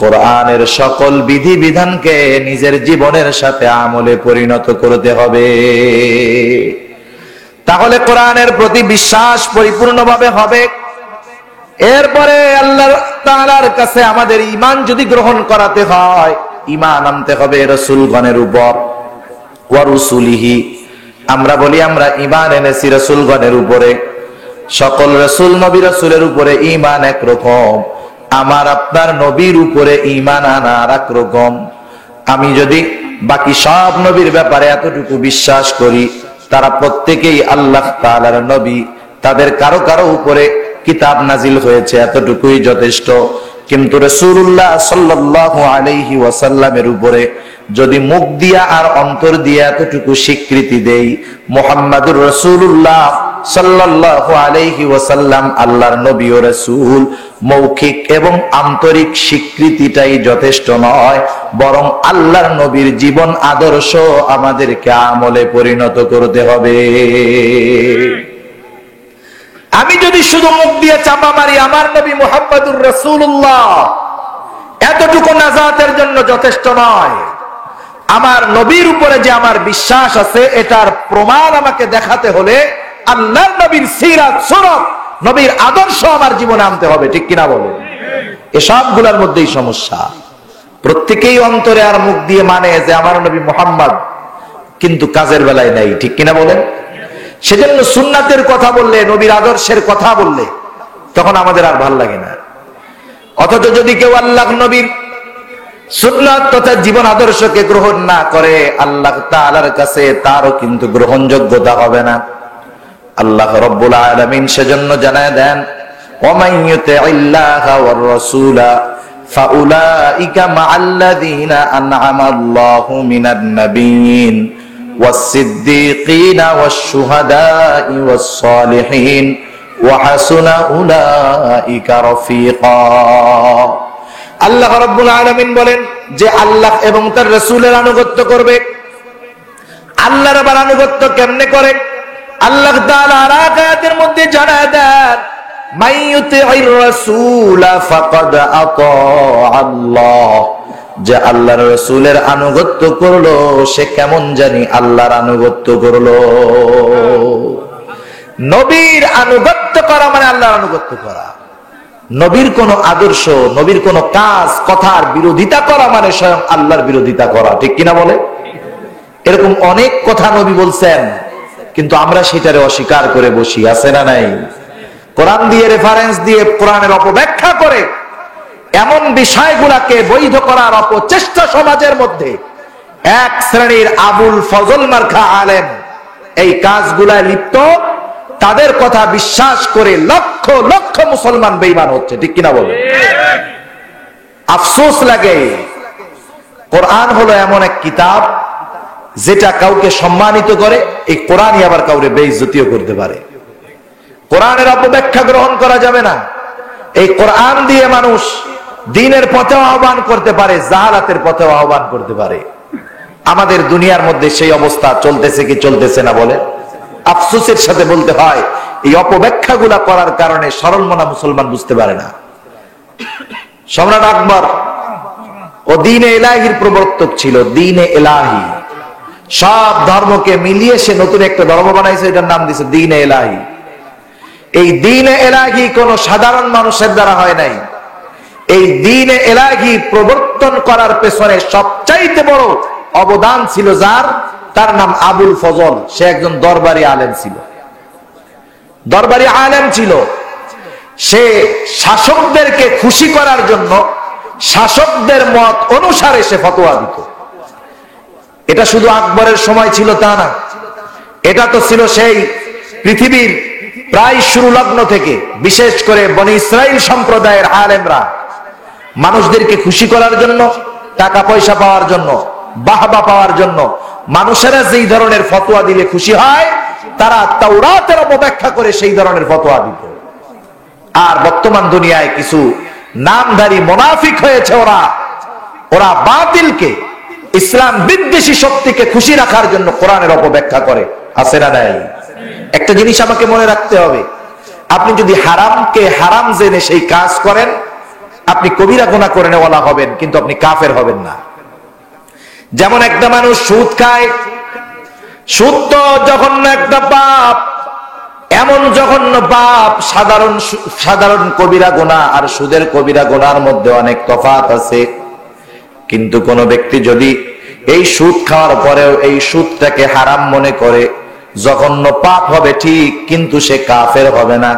কোরআনের সকল বিধিবিধানকে নিজের জীবনের সাথে আমলে পরিণত করতে হবে। তাহলে কোরআনের প্রতি বিশ্বাস পরিপূর্ণভাবে হবে। এরপরে আল্লাহ তাআলার কাছে আমাদের ঈমান যদি গ্রহণ করাতে হয়, ঈমান আনতে হবে রাসূলগণের উপর। ওয়া রুসুলিহি, আমরা বলি আমরা ঈমান এনেছি রাসূলগণের উপরে, সকল রাসূল নবী রাসূলের উপরে ঈমান একরকম, আমার আপনার নবীর উপরে ঈমান আনা আর এক রকম। আমি যদি বাকি সব নবীর ব্যাপারে এতটুকু বিশ্বাস করি তারা প্রত্যেকেই আল্লাহ তাআলার নবী, তাদের কারো কারো উপরে কিতাব নাজিল হয়েছে, এতটুকুই যথেষ্ট। কিন্তু রাসূলুল্লাহ সাল্লাল্লাহু আলাইহি ওয়াসাল্লামের উপরে যদি মুখ দিয়া আর অন্তর দিয়া এতটুকু স্বীকৃতি দেই মুহাম্মাদুর রাসূলুল্লাহ সাল্লাল্লাহু আলাইহি ওয়াসাল্লাম আল্লাহর নবী ও রাসূল, মৌখিক এবং আন্তরিক স্বীকৃতিটাই যথেষ্ট নয়, বরং আল্লাহর নবীর জীবন আদর্শ আমাদেরকে আমলে পরিণত করতে হবে। আমি যদি শুধু মুখ দিয়ে চাপা মারি আমার নবী মুহাম্মাদুর রাসূলুল্লাহ, এতটুকু নাজাতের জন্য যথেষ্ট নয়। আমার নবীর উপরে যে আমার বিশ্বাস আছে এটার প্রমাণ আমাকে দেখাতে হলে আল্লাহর নবীর সিরাত সুন্নাত, নবীর আদর্শ আমার জীবনে আনতে হবে, ঠিক কিনা বলেন? এসবগুলোর মধ্যেই সমস্যা। প্রত্যেকেই অন্তরে আর মুখ দিয়ে মানে যে আমার নবী মুহাম্মদ, কিন্তু কাজের বেলায় নাই, ঠিক কিনা বলেন? সেজন্য সুন্নাতের কথা বললে, নবীর আদর্শের কথা বললে তখন আমাদের আর ভাল লাগে না। অথচ যদি কেউ আল্লাহ নবীর সুন্নাত তথা জীবন আদর্শকে গ্রহণ না করে, আল্লাহ তাআলার কাছে তারও কিন্তু গ্রহণযোগ্যতা হবে না। আল্লাহ রাব্বুল আলামিন সেজন্য জানায় দেন, ওয়া ইউতিইল্লাহা ওয়ার রাসূলা ফাউলাইকা মাআল্লাযীনা আন'আমা আল্লাহু মিনান নাবিয়্যিন ওয়াস-সিদ্দীকিনা ওয়াশ-শুহাদা'i ওয়াস-সালিহিন ওয়া হাসুনা উলাইকা রাফীকা। আল্লাহ রাব্বুল আলামিন বলেন যে আল্লাহ এবং তার রাসূলের আনুগত্য করবে। আল্লাহর আবার আনুগত্য কেমনে করে? আল্লাহ তাআলা আয়াতের মধ্যে জানায় দেন, মাইয়ুতি'র রাসূলা ফাকাদ আতা আল্লাহ, যে আল্লাহর রাসূলের আনুগত্য করলো সে কেমন জানি আল্লাহর আনুগত্য করলো। নবীর আনুগত্য করা মানে আল্লাহর আনুগত্য করা। নবীর কোন আদর্শ, নবীর কোন কাজ কথার বিরোধিতা করা মানে স্বয়ং আল্লাহর বিরোধিতা করা, ঠিক কিনা বলে? এরকম অনেক কথা নবী বলছেন, কিন্তু আমরা সেটারে অস্বীকার করে বসি, আছে না নাই? কোরআন দিয়ে রেফারেন্স দিয়ে কোরআনের অপব্যাখ্যা করে এমন বিষয়গুলাকে বৈধ করার অপচেষ্টা সমাজের মধ্যে এক শ্রেণীর আবুল ফজল মার্কা আলেম এই কাজগুলায় লিপ্ত। তাদের কথা বিশ্বাস করে লক্ষ লক্ষ মুসলমান বেঈমান হচ্ছে, ঠিক কিনা বলে? আফসোস লাগে। কোরআন হলো এমন এক কিতাব যেটা কাউকে সম্মানিত করে, এই কোরআনই আবার কাউকে বেইজ্জতিও করতে পারে। কোরআনের অপব্যাখ্যা গ্রহণ করা যাবে না। এই কোরআন দিয়ে মানুষ দ্বীনের পথেও আহ্বান করতে পারে, জাহালাতের পথেও আহ্বান করতে পারে। আমাদের দুনিয়ার মধ্যে সেই অবস্থা চলতেছে কি চলতেছে না বলে? আফসোসের সাথে বলতে হয়, এই অপব্যাখ্যাগুলা করার কারণে সরল মনা মুসলমান বুঝতে পারে না। সম্রাট আকবর ও দ্বীনে ইলাহির প্রবর্তক ছিল, দ্বীনে ইলাহি। সব ধর্মকে মিলিয়ে সে নতুন একটা ধর্ম বানাইছে, এটার নাম দিয়েছে দ্বীনে ইলাহি। এই দ্বীনে ইলাহি কোন সাধারণ মানুষের দ্বারা হয় নাই। এই দ্বীনে ইলাহি প্রবর্তন করার পেছনে সবচাইতে বড় অবদান ছিল যার, তার নাম আবুল ফজল। সে একজন দরবারি আলেম ছিল, দরবারি আলেম ছিল। সে শাসকদেরকে খুশি করার জন্য শাসকদের মত অনুসারে সে ফতোয়া দিত। এটা শুধু আকবরের সময় ছিল তা না, এটা তো ছিল সেই পৃথিবীর প্রায় শুরু লগ্ন থেকে। বিশেষ করে বনি ইসরাইল সম্প্রদায়ের আলেমরা মানুষদেরকে খুশি করার জন্য, টাকা পয়সা পাওয়ার জন্য, বাহবা পাওয়ার জন্য মানুষেরা যেই ধরনের ফতোয়া দিলে খুশি হয়, তারা তাওরাতের অপব্যাখ্যা করে সেই ধরনের ফতোয়া দিত। আর বর্তমান দুনিয়ায় কিছু নামধারী মুনাফিক হয়েছে, ওরা বাতিলকে, ইসলাম বিদ্বেষী শক্তিকে খুশি রাখার জন্য কোরআনের অপব্যাখ্যা করে, আছে না নাই? একটা জিনিস আমাকে মনে রাখতে হবে, আপনি যদি হারামকে হারাম জেনে সেই কাজ করেন, আপনি কবিরা গুনাহ করে নেওয়ালা হবেন, কিন্তু আপনি কাফের হবেন না। যেমন একটা মানুষ সুদ খায়, সুদ তো জঘন্য একটা পাপ, এমন জঘন্য পাপ। সাধারণ কবিরা গুনাহ আর সুদের কবিরা গুনাহর মধ্যে অনেক তফাৎ আছে। কিন্তু কোন ব্যক্তি যদি এই সুদ খাওয়ার পরেও এই সুদটাকে হারাম মনে করে, জঘন্য পাপ হবে ঠিক, কিন্তু সে কাফের হবে না।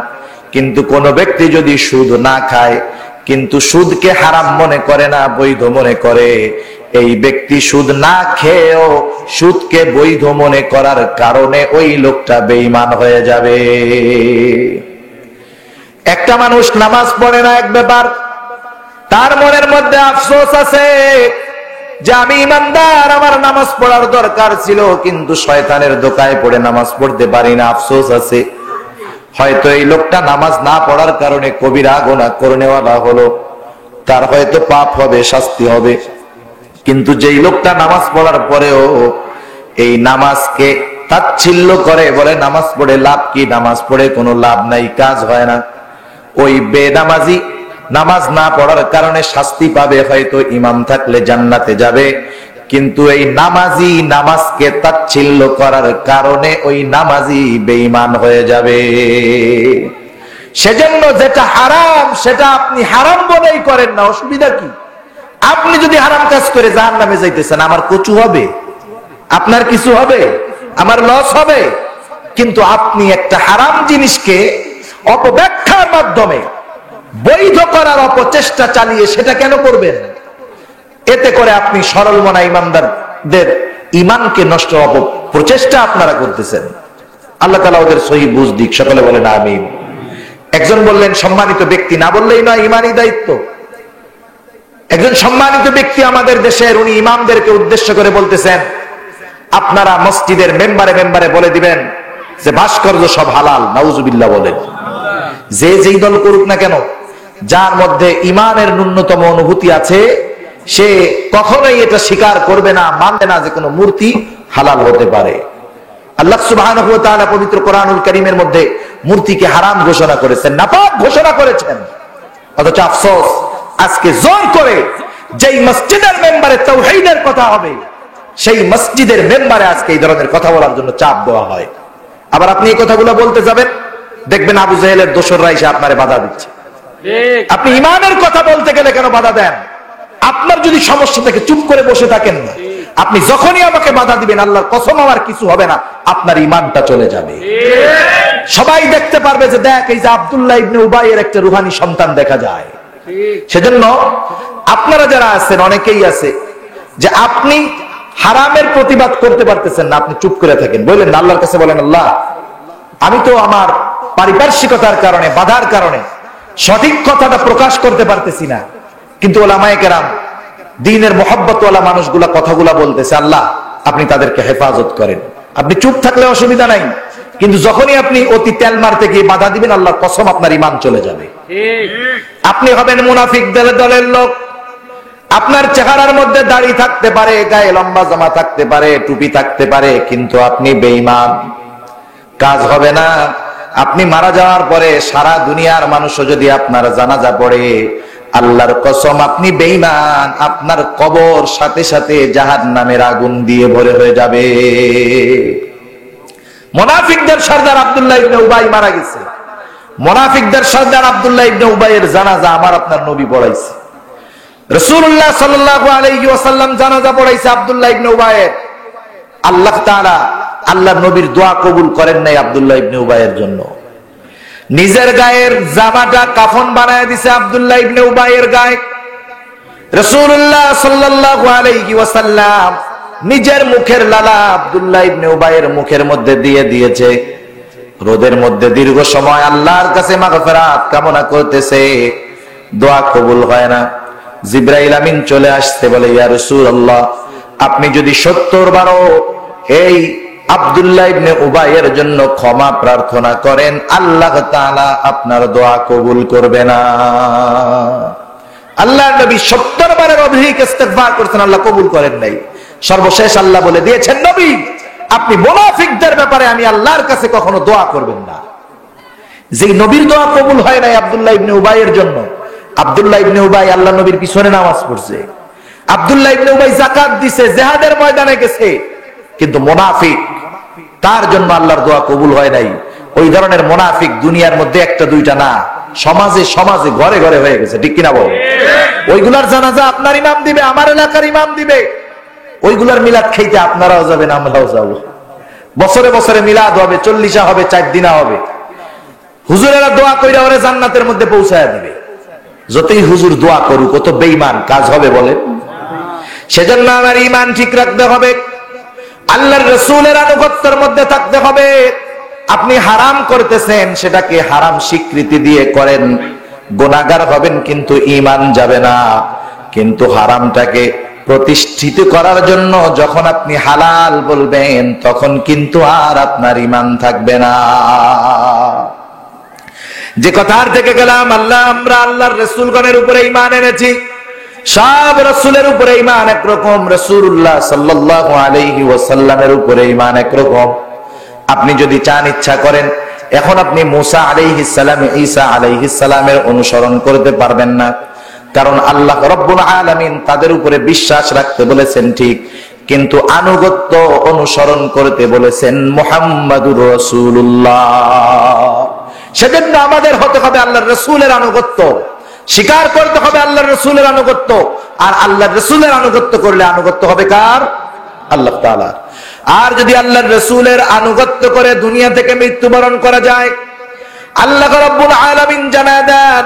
কিন্তু কোন ব্যক্তি যদি সুদ না খায় কিন্তু সুদকে হারাম মনে করে না, বৈধ মনে করে, এই ব্যক্তি সুদ না খেয়েও সুদকে বৈধ মনে করার কারণে ওই লোকটা বেঈমান হয়ে যাবে। একটা মানুষ নামাজ পড়ে না এক ব্যাপার, তার মনের মধ্যে আফসোস আছে যে আমি ইমানদার, আমার নামাজ পড়ার দরকার ছিল, কিন্তু শয়তানের ধোঁকায় পড়ে নামাজ পড়তে পারি না, আফসোস আছে। হয়তো এই লোকটা নামাজ না পড়ার কারণে কবিরা গুনাহ করনেওয়ালা হলো, তার হয়তো পাপ হবে, শাস্তি হবে। কিন্তু যেই লোকটা নামাজ পড়ার পরেও এই নামাজকে তাচ্ছিল্য করে, বলে নামাজ পড়ে লাভ কি, নামাজ পড়ে কোনো লাভ নাই, কাজ হয় না, ওই বেনামাজি নামাজ না পড়ার কারণে শাস্তি পাবে, হয়তো ইমাম থাকলে জান্নাতে যাবে, কিন্তু এই নামাজি নামাজকে তাচ্ছিল্য করার কারণে ওই নামাজি বেঈমান হয়ে যাবে। সেজন্য যেটা হারাম সেটা আপনি হারাম বলেই করেন না, অসুবিধা কি? আপনি যদি হারাম কাজ করে জাহান্নামে যাইতেছেন, আমার কচু হবে? আপনার কিছু হবে? আমার লস হবে? কিন্তু আপনি একটা হারাম জিনিসকে অপব্যাখ্যার মাধ্যমে বৈধ করার অপচেষ্টা চালিয়ে সেটা কেন করবেন? এতে করে আপনি সরল মনা ইমানদারদের ইমানকে নষ্ট প্রচেষ্টা আপনারা করতেছেন। আল্লাহ তাআলা ওদের সহি বুঝ দিক, সকলে বলেন আমিন। একজন বললেন সম্মানিত ব্যক্তি, না বললেই নয়, ইমানি দায়িত্ব। একজন সম্মানিত ব্যক্তি আমাদের দেশের, উনি ইমামদেরকে উদ্দেশ্য করে বলতেছেন, আপনারা মসজিদের মেম্বারে মেম্বারে বলে দিবেন যে ভাস্কর্য সব হালাল। নাউজুবিল্লাহ বলেন। যে যেই দল করুক না কেন, যার মধ্যে ইমানের ন্যূনতম অনুভূতি আছে, সে কখনোই এটা স্বীকার করবে না, মানবে না যে কোনো মূর্তি হালাল হতে পারে। আল্লাহ সুবহানাহু ওয়া তাআলা পবিত্র কোরআনুল কারীমের মধ্যে মূর্তিকে হারাম ঘোষণা করেছেন, নাপাক ঘোষণা করেছেন। অথচ আফসোস, আজকে জোর করে যেই মসজিদের মেম্বারে তাওহীদের কথা হবে, সেই মসজিদের মেম্বারে আজকে এই ধরনের কথা বলার জন্য চাপ দেওয়া হয়। আবার আপনি এই কথাগুলো বলতে যাবেন, দেখবেন আবু জাহেলের দোসররা এসে আপনারে বাধা দিচ্ছে। আপনি ইমানের কথা বলতে গেলে কেন বাধা দেন? আপনার যদি সমস্যা থেকে চুপ করে বসে থাকেন না, আপনি যখনই আমাকে বাধা দিবেন, আল্লাহর কসম আমার কিছু হবে না, আপনার ইমানটা চলে যাবে। সবাই দেখতে পারবে যে দেখ, এই যে আব্দুল্লাহ ইবনে উবাইয়ের একটা রুহানি সন্তান দেখা যায়। সেজন্য আপনারা যারা আছেন, অনেকেই আছে যে আপনি হারামের প্রতিবাদ করতে পারতেছেন না, আপনি চুপ করে থাকেন। বললেন আল্লাহর কাছে, বলেন আল্লাহ, আমি তো আমার পারিপার্শ্বিকতার কারণে, বাধার কারণে সঠিক কথাটা প্রকাশ করতে পারতেছি না, কিন্তু ওলামায়ে কেরাম, দ্বীনের মুহাব্বতওয়ালা মানুষগুলা কথাগুলা বলতেছে, আল্লাহ আপনি তাদেরকে হেফাজত করেন। আপনি চুপ থাকলে অসুবিধা নাই, কিন্তু যখনই আপনি অতি তেল মারতে গিয়ে বাধা দিবেন, আল্লাহর কসম আপনার ঈমান চলে যাবে। আপনি হবেন মুনাফিক দলের লোক। আপনার চেহারার মধ্যে দাড়ি থাকতে পারে, গায়ে লম্বা জামা থাকতে পারে, টুপি থাকতে পারে, কিন্তু আপনি বেঈমান। কাজ হবে না। আপনি মারা যাওয়ার পরে সারা দুনিয়ার মানুষও যদি আপনার জানাজা পড়ে, আল্লাহর কসম আপনি বেঈমান, আপনার কবর সাথে সাথে জাহান্নামের আগুন দিয়ে ভরে হয়ে যাবে। মুনাফিকদের সর্দার আব্দুল্লাহ ইবনে উবাই মারা গেছে। মুনাফিকদের সর্দার আব্দুল্লাহ ইবনে উবাইয়ের জানাজা আমার আপনার নবী পড়াইছে। রাসূলুল্লাহ সাল্লাল্লাহু আলাইহি ওয়াসাল্লাম জানাজা পড়াইছে আব্দুল্লাহ ইবনে উবাইয়ের। আল্লাহ তাআলা আল্লাহর নবীর দোয়া কবুল করেন নাই আব্দুল্লাহ ইবনে উবাইয়ের জন্য। নিজের গায়ের জামাটা কাফন বানায় দিছে আব্দুল্লাহ ইবনে উবাইয়ের গায়ে। রাসূলুল্লাহ সাল্লাল্লাহু আলাইহি ওয়াসাল্লাম নিজের মুখের লালা আব্দুল্লাহ ইবনে উবাইয়ের মুখের মধ্যে দিয়ে দিয়েছে। রোদের মধ্যে দীর্ঘ সময় আল্লাহর কাছে মাগফিরাত কামনা করতেছে, দোয়া কবুল হয় না। জিবরাইল আমিন চলে আসতে বলে, ইয়া রাসূলুল্লাহ, আপনি যদি 70 বারও এই আব্দুল্লাহ ইবনে উবাইয়ের জন্য ক্ষমা প্রার্থনা করেন, আল্লাহ তাআলা আপনার দোয়া কবুল করবে না। আল্লাহর নবী 70 বারের অধিক ইস্তেগফার করতেন, আল্লাহ কবুল করেন নাই। সর্বশেষ আল্লাহ বলে দিয়েছেন, নবী আপনি মুনাফিকদের ব্যাপারে আমি আল্লাহর কাছে কখনো দোয়া করবেন না। যেই নবীর দোয়া কবুল হয় নাই আব্দুল্লাহ ইবনে উবাইয়ের জন্য, আব্দুল্লাহ ইবনে উবাই আল্লাহ নবীর পিছনে নামাজ পড়ছে, আব্দুল্লাহ ইবনে উবাই যাকাত দিছে, জিহাদের ময়দানে গেছে, কিন্তু মুনাফিক, তার জন্য আল্লাহর দোয়া কবুল হয় নাই। ওই ধরনের মুনাফিক দুনিয়ার মধ্যে একটা দুইটা না, সমাজে সমাজে ঘরে ঘরে হয়ে গেছে, ঠিক কিনা বল? ওইগুলার জানাজা আপনার ইমাম দিবে, আমার এলাকার ইমাম দিবে। ওইগুলার মিলাদ খাইতে আপনারাও যাবেন, আমরাও যাব। বছরে বছরে মিলাদ হবে, 40 হবে, 4 দিনা হবে। হুজুরেরা দোয়া কইরা ওরে জান্নাতের মধ্যে পৌঁছায় দিবে। যতই হুজুর দোয়া করুক, কত বেঈমান কাজ হবে বলে। সেজন্য আমার ঈমান ঠিক রাখতে হবে, আল্লাহর রাসূলের আনুগত্যের মধ্যে থাকতে হবে। আপনি হারাম করতেছেন, সেটাকে হারাম স্বীকৃতি দিয়ে করেন, গুনাহগার হবেন কিন্তু ঈমান যাবে না। কিন্তু হারামটাকে প্রতিষ্ঠিত করার জন্য যখন আপনি হালাল বলবেন, তখন কিন্তু আর আপনার ঈমান থাকবে না। যে কথার থেকে গেলাম, আমরা আল্লাহর রাসূলগণের উপরে ঈমান এনেছি। সব রাসূলের উপরে ঈমান একরকম, রাসূলুল্লাহ সাল্লাল্লাহু আলাইহি ওয়াসাল্লামের উপরে ঈমান একরকম। আপনি যদি চান, ইচ্ছা করেন এখন আপনি মুসা আলাইহিস সালাম, ঈসা আলাইহিস সালামের অনুসরণ করতে পারবেন না, কারণ আল্লাহ রব্বুল আলামিন তাদের উপরে বিশ্বাস রাখতে বলেছেন ঠিক, কিন্তু আনুগত্য অনুসরণ করতে বলেছেন মুহাম্মাদুর রাসূলুল্লাহ। সেজন্য আমাদের হতে হবে আল্লাহর রাসূলের আনুগত্য, স্বীকার করতে হবে আল্লাহর রাসূলের আনুগত্য। আর আল্লাহর রাসূলের আনুগত্য করলে আনুগত্য হবে কার? আল্লাহ তাআলা। আর যদি আল্লাহর রাসূলের আনুগত্য করে দুনিয়া থেকে মৃত্যুবরণ করা যায়, আল্লাহ রাব্বুল আলামিন জানায় দেন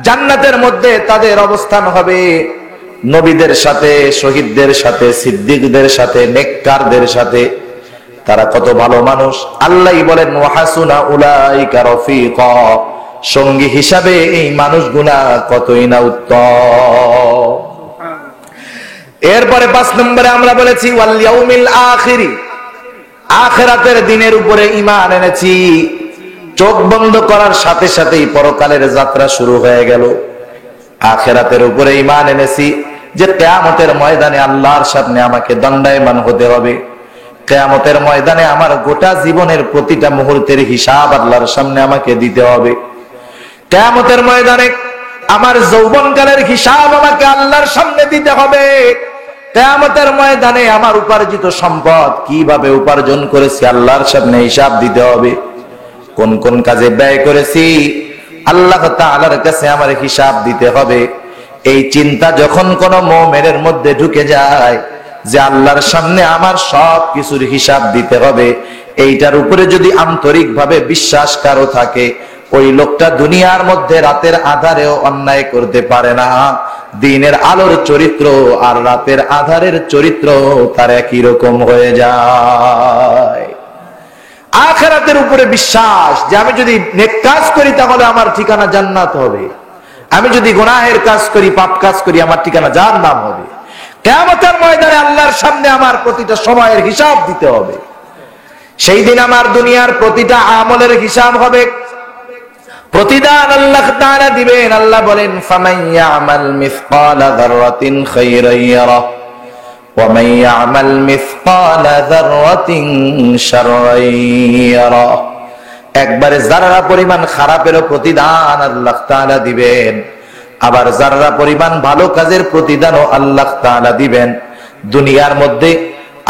জান্নাতের মধ্যে তাদের অবস্থান হবে নবীদের সাথে, শহীদদের সাথে, সিদ্দিকদের সাথে, নেককারদের সাথে। তারা কত ভালো মানুষ। আল্লাহই বলেন ওয়া হাসুনা উলাইকা রফিকা, সঙ্গী হিসাবে এই মানুষগুলা কতই না উত্তম। এরপরে 5 নম্বরে আমরা বলেছি ওয়াল ইয়াউমিল আখিরি, আখিরাতের দিনের উপরে ঈমান এনেছি। চোখ বন্ধ করার সাথে সাথেই পরকালের যাত্রা শুরু হয়ে গেল। আখিরাতের উপরে ঈমান এনেছি যে কিয়ামতের ময়দানে আল্লাহর সামনে আমাকে দণ্ডায়মান হতে হবে। কিয়ামতের ময়দানে আমার গোটা জীবনের প্রতিটা মুহূর্তের হিসাব আল্লাহর সামনে আমাকে দিতে হবে। কিয়ামতের ময়দানে আমার যৌবনকালের হিসাব আমাকে আল্লাহর সামনে দিতে হবে। কিয়ামতের ময়দানে আমার উপার্জিত সম্পদ কিভাবে উপার্জন করেছি আল্লাহর সামনে হিসাব দিতে হবে। কোন কোন কাজে ব্যয় করেছি আল্লাহ তাআলার কাছে আমার হিসাব দিতে হবে। এই চিন্তা যখন কোন মুমিনের মধ্যে ঢুকে যায় যে আল্লাহর সামনে আমার সব কিছুর হিসাব দিতে হবে, এইটার উপরে যদি আন্তরিকভাবে বিশ্বাস কারো থাকে, ওই লোকটা দুনিয়ার মধ্যে রাতের আধারেও অন্যায় করতে পারে না। দিনের আলোর চরিত্র আর রাতের আধারের চরিত্র তার একই রকম হয়ে যায়। আখিরাতের উপরে বিশ্বাস যে আমি যদি নেক কাজ করি তাহলে আমার ঠিকানা জান্নাত হবে, আমি যদি গুনাহের কাজ করি, পাপ কাজ করি, আমার ঠিকানা জাহান্নাম হবে। কিয়ামতের ময়দানে আল্লাহর সামনে আমার প্রতিটা সময়ের হিসাব দিতে হবে। সেই দিন আমার দুনিয়ার প্রতিটা আমলের হিসাব হবে, প্রতিদান আল্লাহ তাআলা দিবেন। আল্লাহ বলেন ফামান ইয়ামাল মিসকালা যাররাতিন খায়রান ইয়ারাহ ওয়া মান ইয়ামাল মিসকালা যাররাতিন শাররান ইয়ারাহ। একবারে যারা পরিমাণ খারাপেরও প্রতিদান আল্লাহ তাআলা দিবেন, আবার যারা পরিমাণ ভালো কাজের প্রতিদানও আল্লাহ তাআলা দিবেন। দুনিয়ার মধ্যে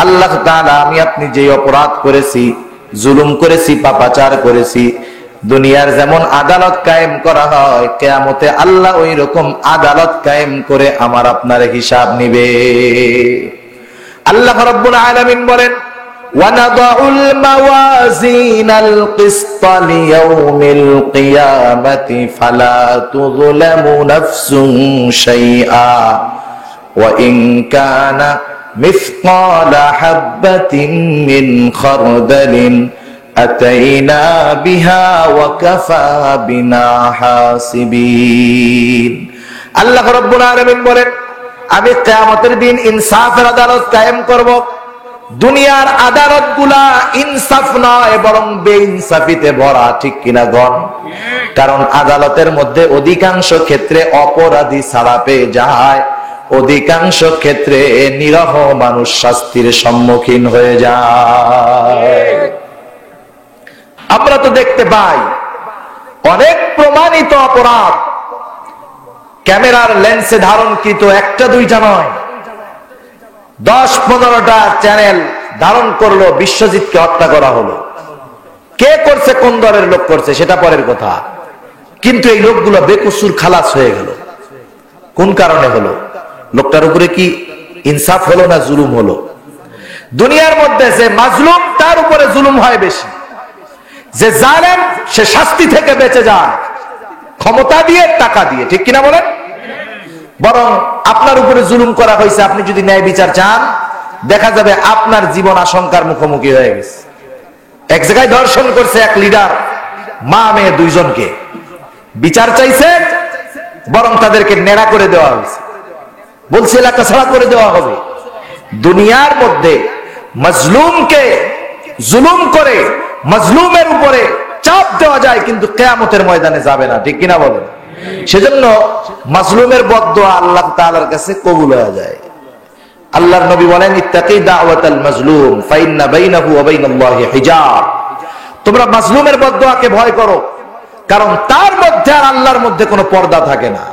আল্লাহ তাআলা আমি আপনি যে অপরাধ করেছি, জুলুম করেছি, পাপাচার করেছি, দুনিয়ার যেমন আদালত কায়েম করা হয়, কিয়ামতে আল্লাহ ওই রকম আদালত কায়েম করে আমার আপনার হিসাব নিবে। আল্লাহ রাব্বুল আলামিন বলেন وَنَضَعُ الْمَوَازِينَ الْقِسْطَ لِيَوْمِ الْقِيَامَةِ فَلَا تُظْلَمُ نَفْسٌ شَيْئًا وَإِنْ كَانَ مِثْقَالَ حَبَّةٍ مِّنْ خَرْدَلٍ أَتَيْنَا بِهَا وَكَفَى بِنَا حَاسِبِينَ। আল্লাহ রাব্বুল আলামিন বলেন আমি কিয়ামতের দিন ইনসাফের আদালত কায়েম করব। দুনিয়ার আদালত গুলা ইনসাফ নয়, বরং বেইনসাফিতে ভরা, ঠিক কিনা গণ? কারণ আদালতের মধ্যে অধিকাংশ ক্ষেত্রে অপরাধী ছাড়া পেয়ে যায়, অধিকাংশ ক্ষেত্রে নিরহ মানুষ শাস্তির সম্মুখীন হয়ে যায়। আমরা তো দেখতে পাই অনেক প্রমাণিত অপরাধ ক্যামেরার লেন্সে ধারণকৃত, একটা দুইটা নয়, 10-15টা চ্যানেল ধারণ করলো, বিশ্বজিৎকে হত্যা করা হলো। কে করছে, কোন দলের লোক করছে সেটা পরের কথা, কিন্তু এই লোকগুলো বেকসুর খালাস হয়ে গেল। কোন কারণে হলো? লোকটার উপরে কি ইনসাফ হলো না জুলুম হলো? দুনিয়ার মধ্যে যে মাজলুম তার উপরে জুলুম হয় বেশি, যে জালেম সে শাস্তি থেকে বেঁচে যায় ক্ষমতা দিয়ে, টাকা দিয়ে, ঠিক কিনা বলেন? বরং আপনার উপরে জুলুম করা হয়েছে, আপনি যদি ন্যায় বিচার চান দেখা যাবে আপনার জীবন আশঙ্কার মুখোমুখি হয়ে গেছে। এক জায়গায় ধর্ষণ করছে এক লিডার, মা মেয়ে দুইজনকে, বিচার চাইছে, বরং তাদেরকে নেড়া করে দেওয়া হয়েছে, বলছে এলাকা ছাড়া করে দেওয়া হবে। দুনিয়ার মধ্যে মাজলুমকে জুলুম করে মাজলুমের উপরে চাপ দেওয়া যায়, কিন্তু কিয়ামতের ময়দানে যাবে না, ঠিক কিনা বলেন? সেজন্য মাজলুমের বদদোয়া আল্লাহ তাআলার কাছে কবুল হয়ে যায়। আল্লাহর নবী বলেন ইত্তাকি দাওয়াতাল মাজলুম ফাইন্না বাইনাহু ওয়া বাইনাল্লাহি হিজাব। তোমরা মাজলুমের বদদোয়াকে ভয় করো, কারণ তার মধ্যে আর আল্লাহর মধ্যে কোনো পর্দা থাকে না।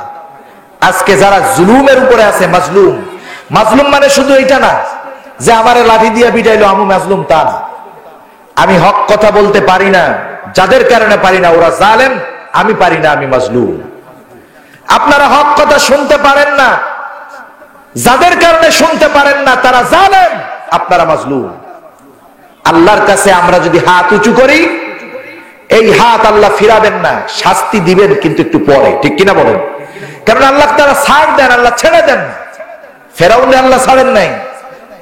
আজকে যারা জুলুমের উপরে আছে, মাজলুম, মাজলুম মানে শুধু এটা না যে আমারে লাঠি দিয়ে পিটাইলো আমি মাজলুম, তা না। আমি হক কথা বলতে পারি না, যাদের কারণে পারি না ওরা জালেম, আমি পারি না, আমি মাজলুম। আপনারা হক কথা শুনতে পারেন না, যাদের কারণে শুনতে পারেন না তারা জালেম, আপনারা মাজলুম। আল্লাহর কাছে আমরা যদি হাত উঁচু করি, এই হাত আল্লাহ ফিরাবেন না, শাস্তি দিবেন কিন্তু একটু পরে, ঠিক কিনা বলেন? কারণ আল্লাহ তারা ছাড় দেন, আল্লাহ ছেড়ে দেন। ফেরাউনকে আল্লাহ ছাড়েন নাই,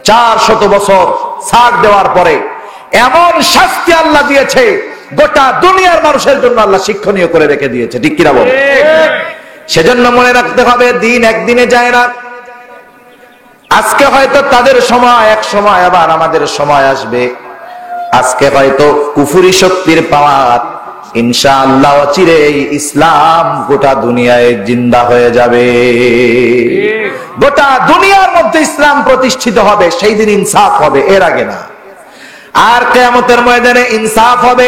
400 বছর ছাড় দেওয়ার পরে এমন শাস্তি আল্লাহ দিয়েছে, গোটা দুনিয়ার মানুষের জন্য আল্লাহ শিক্ষণীয় করে রেখে দিয়েছে, ঠিক কিনা বলেন? সেজন্য মনে রাখতে হবে, দিন একদিনে যায় না। আজকে হয়তো তাদের সময়, এক সময় আবার আমাদের সময় আসবে। আজকে হয়তো কুফরি শক্তির পাওয়ার, ইনশাআল্লাহ অচিরেই ইসলাম গোটা দুনিয়ায় জিন্দা হয়ে যাবে। গোটা দুনিয়ার মধ্যে ইসলাম প্রতিষ্ঠিত হবে, সেই দিন ইনসাফ হবে, এর আগে না। আর কিয়ামতের ময়দানে ইনসাফ হবে।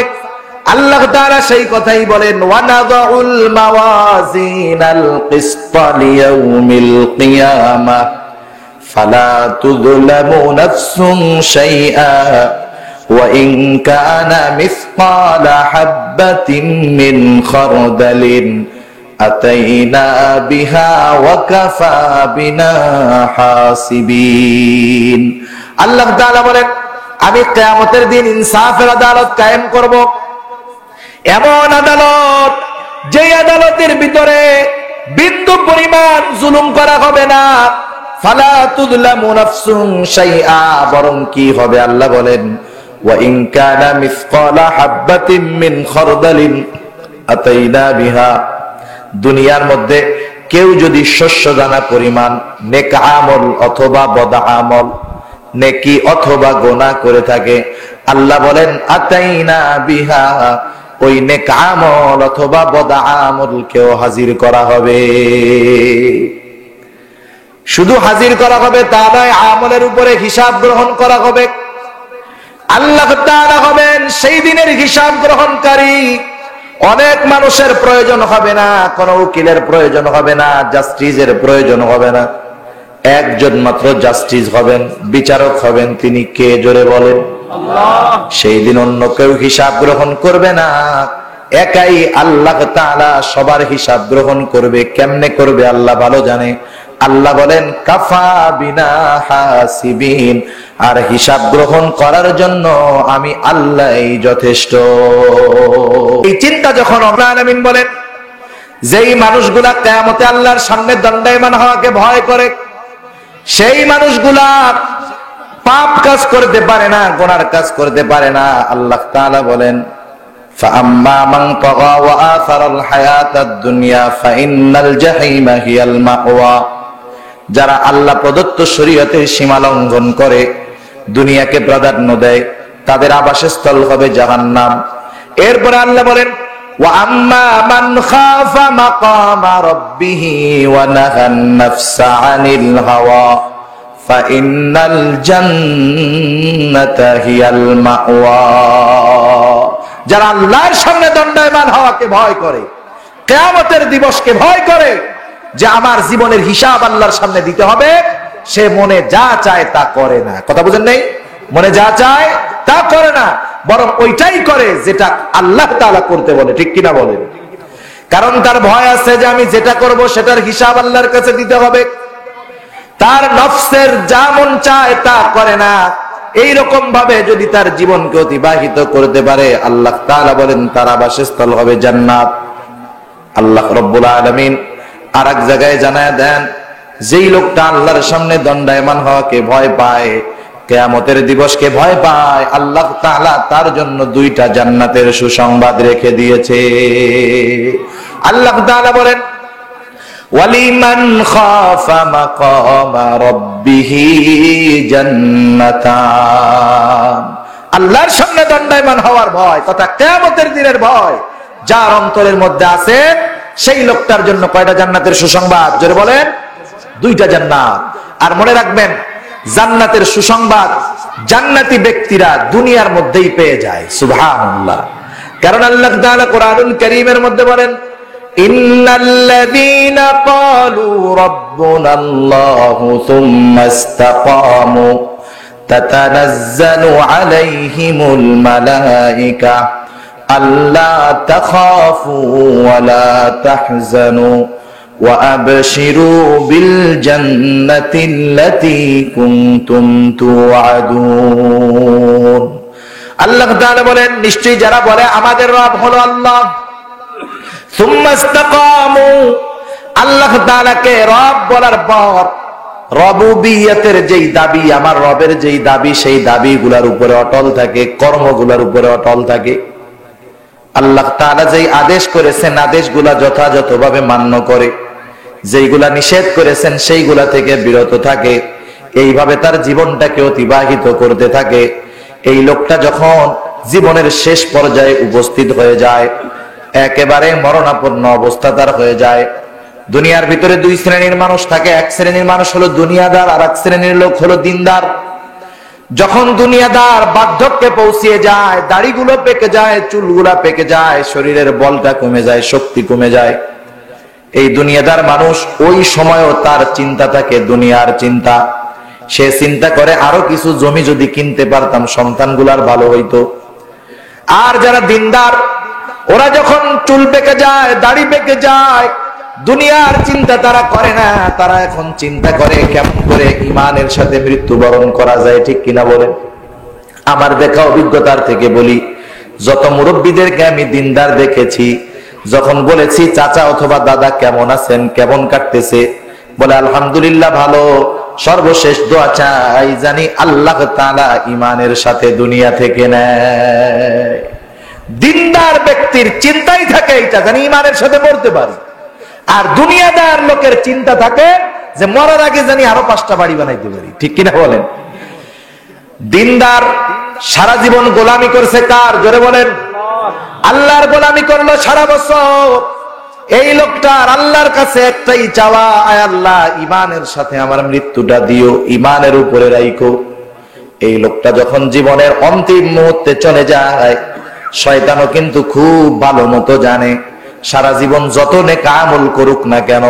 আল্লাহ তাআলা সেই কথাই বলেন, ওয়ানাদাউল মাওয়াজিনাল কিসতা লিয়াউমিল কিয়ামাহ ফালা তুযলামু নাফসুন শাইআ ওয়া ইন কানা মিসকালা হাববাতিন মিন খারদালিন আতাইনা বিহা ওয়া কাফা বিনা হাসিবিন। আল্লাহ তাআলা বলেন, আমি কিয়ামতের দিন ইনসাফের আদালত কায়েম করব। এমন আদালত, যে আদালতের ভিতরে বিন্দু পরিমাণ জুলুম করা হবে না। ফালা তুযলামু নাফসুন শাইআ, বরং কি হবে আল্লাহ বলেন, ওয়া ইন কানা মিসকালা হাববাতিন মিন খারদালিন আতাইনা বিহা। দুনিয়ার মধ্যে কেউ যদি শস্য দানা পরিমাণ নেক আমল অথবা বদ আমল, নেকি অথবা গোনা করে থাকে, আল্লাহ বলেন আতাইনা বিহা, ওই নেক আমল অথবা বদ আমলকেও হাজির করা হবে। শুধু হাজির করা হবে তা নয়, আমলের উপরে হিসাব গ্রহণ করা হবে। আল্লাহ তাআলা হবেন সেই দিনের হিসাব গ্রহণকারী। অনেক মানুষের প্রয়োজন হবে না, কোনো উকিলের প্রয়োজন হবে না, জাস্টিসের প্রয়োজন হবে না। একজন মাত্র জাস্টিস হবেন, বিচারক হবেন, তিনি কে? জোরে বলেন আল্লাহ। সেই দিন অন্য কেউ হিসাব গ্রহণ করবে না, একাই আল্লাহ তাআলা সবার হিসাব গ্রহণ করবে। কেমনে করবে আল্লাহ ভালো জানে। আল্লাহ বলেন কাফা বিনা হাসিবিন, আর হিসাব গ্রহণ করার জন্য আমি আল্লাহই যথেষ্ট। এই চিন্তা যখন রব্বুল আলামিন বলেন, যেই মানুষগুলা কিয়ামতে আল্লাহর সামনে দণ্ডায়মান হওয়াকে ভয় করে, সেই মানুষগুলা পাপ কাজ করতে পারে না, গুনার কাজ করতে পারে না। আল্লাহ তাআলা বলেন, ফাআম্মা মান তাগা ওয়া আসারাল হায়াতাদ দুনিয়া ফাইন্নাল জাহিমা হিয়াল মাওয়া। যারা আল্লাহ প্রদত্ত শরীয়তের সীমা লঙ্ঘন করে, দুনিয়াকে প্রাধান্য দেয়, তাদের আবাসস্থল হবে জাহান্নাম। এরপরে আল্লাহ বলেন, ওয়া আম্মা মান খাফা মাকামা রাব্বিহি ওয়া নাহান নাফসা আনিল হাওয়া ফাইন্নাল জান্নাতা হিয়াল মাওয়া। যারা আল্লাহর সামনে দণ্ডায়মান হওয়াকে ভয় করে, কিয়ামতের দিবসকে ভয় করে, যে আমার জীবনের হিসাব আল্লাহর সামনে দিতে হবে, সে মনে যা চায় তা করে না। কথা বুঝেন নাই? মনে যা চায় তা করে না, বরং ওইটাই করে যেটা আল্লাহ তাআলা করতে বলে, ঠিক কিনা বলেন? কারণ তার ভয় আছে যে আমি যেটা করব সেটার হিসাব আল্লাহর কাছে দিতে হবে। তার নফসের যা মন চায় তা করে না। এইরকম ভাবে যদি তার জীবনকে অতিবাহিত করতে পারে, আল্লাহ তাআলা বলেন তার আবাসস্থল হবে জান্নাত। আল্লাহ রাব্বুল আলামিন আর এক জায়গায় জানায় দেন, যেই লোকটা আল্লাহর সামনে দণ্ডায়মান হওয়াকে ভয় পায়, কিয়ামতের দিবসকে ভয় পায়, আল্লাহ তাআলা তার জন্য 2টা জান্নাতের সুসংবাদ রেখে দিয়েছে। আল্লাহ তাআলা বলেন, ওয়ালিমান খাফা মাকামা রাব্বিহি জান্নাতান। আল্লাহর সামনে দণ্ডায়মান হওয়ার ভয় তথা কিয়ামতের দিনের ভয় যার অন্তরের মধ্যে আছে, সেই লোকটার জন্য কয়টা জান্নাতের সুসংবাদ? জোরে বলেন, 2টা জান্নাত। আর মনে রাখবেন, জান্নাতের সুসংবাদ জান্নাতি ব্যক্তিরা দুনিয়ার মধ্যেই পেয়ে যায়। সুবহানাল্লাহ। কারণ আল্লাহ তাআলা কোরআনুল কারীমের মধ্যে বলেন, ইন্নাল্লাযীনা ক্বালু রাব্বুনাল্লাহু সুম্মা ইসতাকামু তাতানাজ্জালু আলাইহিমুল মালায়েকা আল্লা তাখাফু ওয়া লা তাহজানু ওয়া আবশিরু বিল জান্নাতিল্লাতী কুনতুম তুআদুন। আল্লাহ তাআলা বলেন, নিশ্চয়ই যারা বলে আমাদের রব হলো আল্লাহ, সুম্মা ইসতাকামু, আল্লাহ তাআলাকে রব বলার পর রবুবিয়তের যেই দাবি, আমার রবের যেই দাবি, সেই দাবিগুলোর উপরে অটল থাকে, কর্মগুলোর উপরে অটল থাকে। আল্লাহ তাআলা যেই আদেশ করেছেন আদেশগুলা যথাযথভাবে মান্য করে, যেইগুলা নিষেধ করেছেন সেইগুলা থেকে বিরত থাকে, এইভাবে তার জীবনটাকে অতিবাহিত করতে থাকে। এই লোকটা যখন জীবনের শেষ পর্যায়ে উপস্থিত হয়ে যায়, একেবারে মরণাপন্ন অবস্থা তার হয়ে যায়। দুনিয়ার ভিতরে দুই শ্রেণীর মানুষ থাকে। এক শ্রেণীর মানুষ হলো দুনিয়াদার, আর এক শ্রেণীর লোক হলো দিনদার। যখন দুনিয়াদার বার্ধক্যে পৌঁছিয়ে যায়, দাড়িগুলো পেকে যায়, চুলগুলা পেকে যায়, শরীরের বলটা কমে যায়, শক্তি কমে যায়, এই দুনিয়াদার মানুষ ওই সময়ও তার চিন্তা থাকে দুনিয়ার চিন্তা। সে চিন্তা করে আরো কিছু জমি যদি কিনতে পারতাম সন্তানগুলার ভালো হইতো। আর যারা দিনদার, ওরা যখন চুল পেকে যায়, দাড়ি পেকে যায়, দুনিয়ার চিন্তা তারা করে না। তারা এখন চিন্তা করে কেমন করে ইমানের সাথে মৃত্যুবরণ করা যায়। ঠিক কিনা বলেন? আমার দেখা অভিজ্ঞতার থেকে বলি, যত মুরব্বীদেরকে আমি দিনদার দেখেছি, যখন বলেছি চাচা অথবা দাদা কেমন আছেন, কেমন কাটতেছে, বলে আলহামদুলিল্লাহ ভালো, সর্বশেষ দোয়া চাই জানি আল্লাহ তাআলা ইমানের সাথে দুনিয়া থেকে নেয়। দিনদার ব্যক্তির চিন্তাই থাকে এটা জানি ইমানের সাথে মরতে পারি। আর দুনিয়াদার লোকের চিন্তা থাকে যে মরার আগে জানি আরো 5টা বাড়ি বানাইতে পারি। ঠিক কিনা বলেন? দিনদার সারা জীবন গোলামি করছে কার? জোরে বলেন। আল্লাহর গোলামি করলো সারা বছর। এই লোকটার আল্লাহর কাছে একটাই চাওয়া, আয় আল্লাহ ইমানের সাথে আমার মৃত্যুটা দিও, ইমানের উপরে রাখো। এই লোকটা যখন জীবনের অন্তিম মুহূর্তে চলে যায়, শয়তানও কিন্তু খুব ভালো মতো জানে সারা জীবন যত নেক আমল করুক না কেন,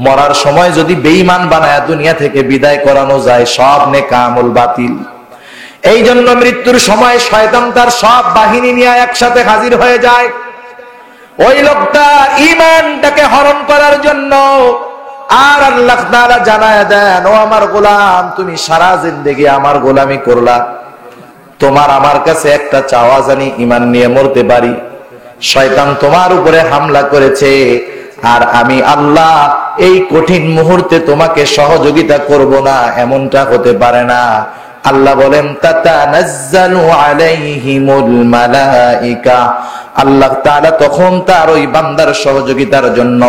মরার সময় যদি বেঈমান বানায় দুনিয়া থেকে বিদায় করানো যায়, সব নেক আমল বাতিল। এই জন্য মৃত্যুর সময় শয়তান তার সব বাহিনী নিয়ে একসাথে হাজির হয়ে যায় ওই লোকটা ঈমানটাকে হরণ করার জন্য। আর আল্লাহ তাআলা জানায় দেন, ও আমার গোলাম, তুমি সারা জিন্দেগি আমার গোলামি করলা, তোমার আমার কাছে একটা চাওয়া জানি ঈমান নিয়ে মরতে পারি। শয়তান তোমার উপরে হামলা করেছে, আর আমি আল্লাহ এই কঠিন মুহূর্তে তোমাকে সহযোগিতা করব না, এমনটা হতে পারে না। আল্লাহ বলেন, তাতানাজ্জালু আলাইহিমুল মালায়েকা, আল্লাহ তাআলা তখন তার ওই বান্দার সহযোগিতার জন্য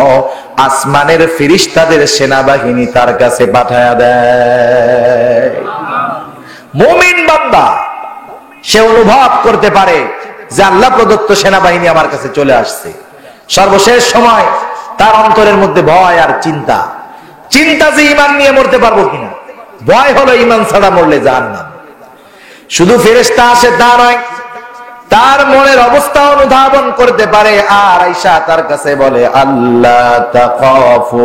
আসমানের ফেরেশতাদের সেনাবাহিনী তার কাছে পাঠায়া দেয়। মুমিন বান্দা সে অনুভব করতে পারে যে আল্লাহ প্রদত্ত সেনাবাহিনী আমার কাছে চলে আসছে। সর্বশেষ সময় তার অন্তরের মধ্যে ভয় আর চিন্তা, চিন্তা যে ঈমান নিয়ে মরতে পারবো কিনা। ভয় হলো ঈমান ছাড়া মরলে জাহান্নাম। শুধু ফেরেশতা আসে তা নয়, তার মনের অবস্থা অনুধাবন করতে পারে। আর আয়েশা তার কাছে বলে, আল্লাহ তাখাফু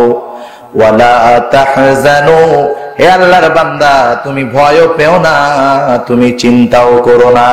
ওয়া লা তাহজানু, হে আল্লাহর বান্দা তুমি ভয়ও পেও না, তুমি চিন্তাও করো না।